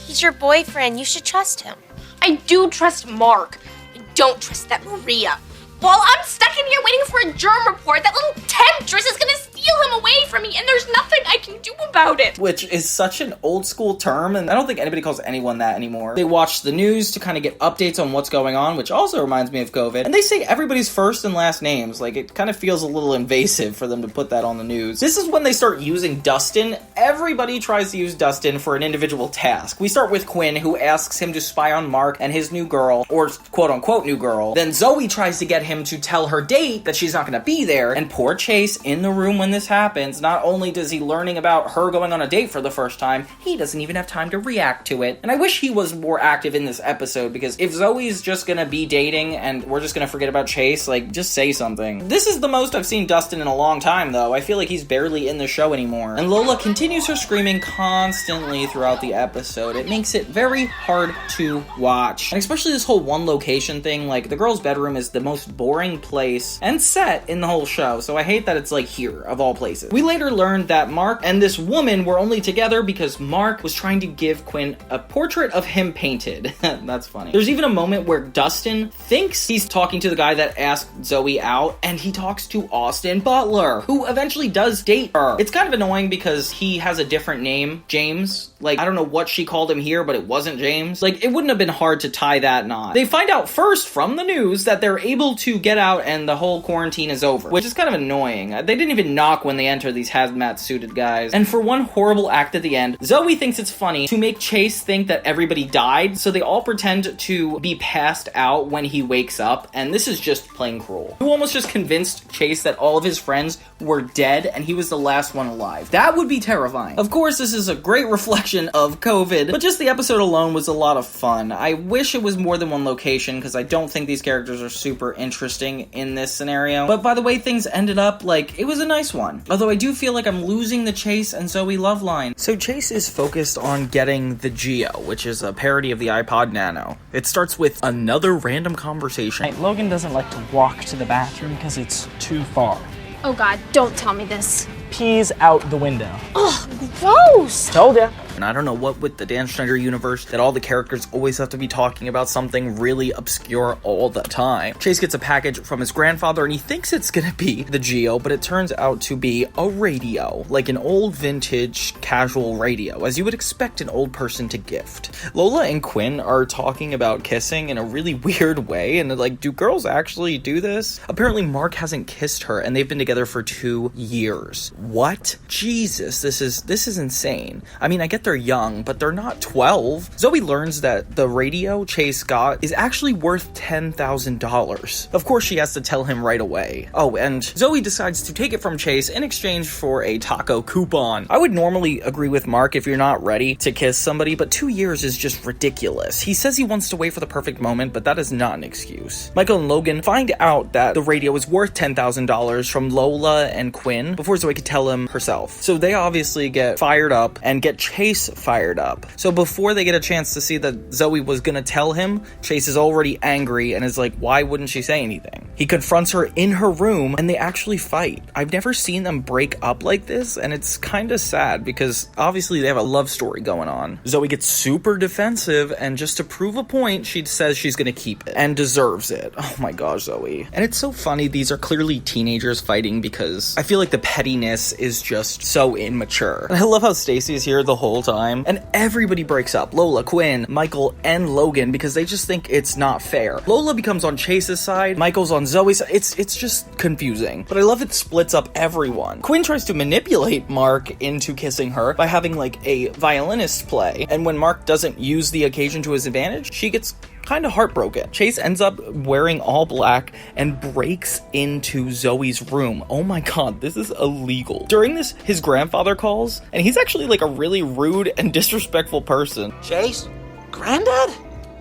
He's your boyfriend. You should trust him. I do trust Mark. I don't trust that Maria. While I'm stuck in here waiting for a germ report, that little temptress is gonna steal him away from me, and there's nothing I can do about it. Which is such an old school term, and I don't think anybody calls anyone that anymore. They watch the news to kind of get updates on what's going on, which also reminds me of COVID. And they say everybody's first and last names. It kind of feels a little invasive for them to put that on the news. This is when they start using Dustin. Everybody tries to use Dustin for an individual task. We start with Quinn, who asks him to spy on Mark and his new girl, or quote-unquote new girl. Then Zoey tries to get him to tell her date that she's not going to be there, and poor Chase, in the room when this happens, not only does he learning about her going on a date for the first time, he doesn't even have time to react to it. And I wish he was more active in this episode, because if Zoe's just going to be dating and we're just going to forget about Chase, just say something. This is the most I've seen Dustin in a long time, though. I feel like he's barely in the show anymore. And Lola continues her screaming constantly throughout the episode. It makes it very hard to watch. And especially this whole one location thing, the girl's bedroom is the most boring place and set in the whole show, so I hate that it's here, of all places. We later learned that Mark and this woman were only together because Mark was trying to give Quinn a portrait of him painted. That's funny. There's even a moment where Dustin thinks he's talking to the guy that asked Zoey out, and he talks to Austin Butler, who eventually does date her. It's kind of annoying because he has a different name, James. I don't know what she called him here, but it wasn't James. It wouldn't have been hard to tie that knot. They find out first from the news that they're able to get out and the whole quarantine is over, which is kind of annoying. They didn't even knock when they enter, these hazmat suited guys. And for one horrible act at the end, Zoey thinks it's funny to make Chase think that everybody died, so they all pretend to be passed out when he wakes up, and this is just plain cruel. Who almost just convinced Chase that all of his friends were dead and he was the last one alive. That would be terrifying. Of course, this is a great reflection of COVID, but just the episode alone was a lot of fun. I wish it was more than one location, because I don't think these characters are super interesting in this scenario. But by the way things ended up, it was a nice one. Although I do feel like I'm losing the Chase and Zoey love line. So Chase is focused on getting the Geo, which is a parody of the iPod Nano. It starts with another random conversation. Hey, Logan doesn't like to walk to the bathroom because it's too far. Oh God, don't tell me this. pees out the window. Ugh, gross. Told ya. And I don't know what with the Dan Schneider universe that all the characters always have to be talking about something really obscure all the time. Chase gets a package from his grandfather and he thinks it's gonna be the Geo, but it turns out to be a radio, like an old vintage casual radio, as you would expect an old person to gift. Lola and Quinn are talking about kissing in a really weird way, and like, do girls actually do this? Apparently Mark hasn't kissed her and they've been together for 2 years. What? Jesus, this is insane. I mean, I get they're young, but they're not 12. Zoey learns that the radio Chase got is actually worth $10,000. Of course, she has to tell him right away. Oh, and Zoey decides to take it from Chase in exchange for a taco coupon. I would normally agree with Mark if you're not ready to kiss somebody, but 2 years is just ridiculous. He says he wants to wait for the perfect moment, but that is not an excuse. Michael and Logan find out that the radio is worth $10,000 from Lola and Quinn before Zoey could tell him herself. So they obviously get fired up and get Chase fired up. So before they get a chance to see that Zoey was gonna tell him, Chase is already angry and is like, why wouldn't she say anything? He confronts her in her room and they actually fight. I've never seen them break up like this, and it's kind of sad because obviously they have a love story going on. Zoey gets super defensive, and just to prove a point, she says she's gonna keep it and deserves it. Oh my gosh, Zoey. And it's so funny, these are clearly teenagers fighting because I feel like the pettiness is just so immature. And I love how Stacy is here the whole time, and everybody breaks up. Lola, Quinn, Michael, and Logan, because they just think it's not fair. Lola becomes on Chase's side, Michael's on Zoe's side. It's just confusing, but I love it splits up everyone. Quinn tries to manipulate Mark into kissing her by having like a violinist play, and when Mark doesn't use the occasion to his advantage, she gets kind of heartbroken. Chase ends up wearing all black and breaks into Zoey's room. Oh my god, this is illegal. During this, his grandfather calls, and he's actually like a really rude and disrespectful person. Chase? Granddad?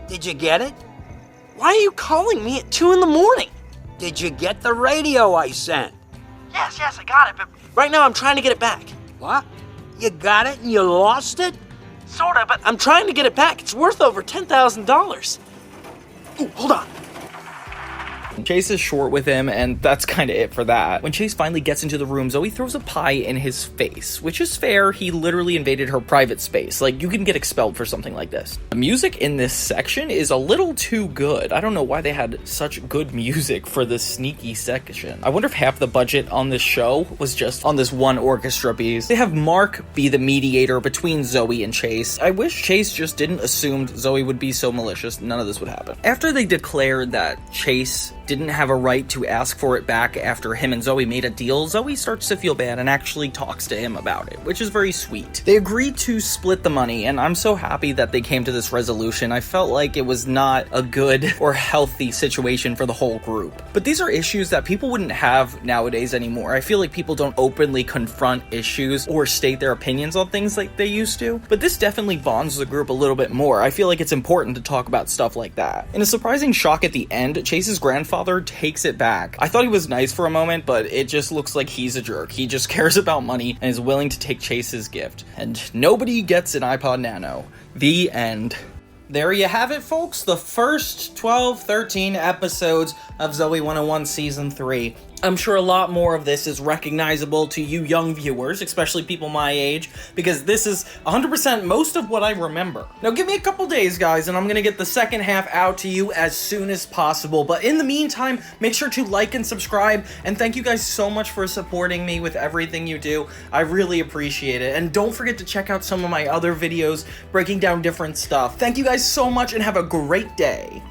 Did you get it? Why are you calling me at 2 in the morning? Did you get the radio I sent? Yes, I got it, but right now I'm trying to get it back. What? You got it and you lost it? Sorta, but I'm trying to get it back. It's worth over $10,000. Ooh, hold on. Chase is short with him, and that's kind of it for that. When Chase finally gets into the room, Zoey throws a pie in his face, which is fair. He literally invaded her private space. Like, you can get expelled for something like this. The music in this section is a little too good. I don't know why they had such good music for this sneaky section. I wonder if half the budget on this show was just on this one orchestra piece. They have Mark be the mediator between Zoey and Chase. I wish Chase just didn't assume Zoey would be so malicious. None of this would happen. After they declared that Chase didn't have a right to ask for it back after him and Zoey made a deal, Zoey starts to feel bad and actually talks to him about it, which is very sweet. They agree to split the money, and I'm so happy that they came to this resolution. I felt like it was not a good or healthy situation for the whole group. But these are issues that people wouldn't have nowadays anymore. I feel like people don't openly confront issues or state their opinions on things like they used to, but this definitely bonds the group a little bit more. I feel like it's important to talk about stuff like that. In a surprising shock at the end, Chase's grandfather takes it back. I thought he was nice for a moment, but it just looks like he's a jerk. He just cares about money and is willing to take Chase's gift. And nobody gets an iPod Nano. The end. There you have it, folks. The first 13 episodes of Zoey 101 Season 3. I'm sure a lot more of this is recognizable to you young viewers, especially people my age, because this is 100% most of what I remember. Now give me a couple days, guys, and I'm gonna get the second half out to you as soon as possible. But in the meantime, make sure to like and subscribe, and thank you guys so much for supporting me with everything you do. I really appreciate it. And don't forget to check out some of my other videos breaking down different stuff. Thank you guys so much, and have a great day.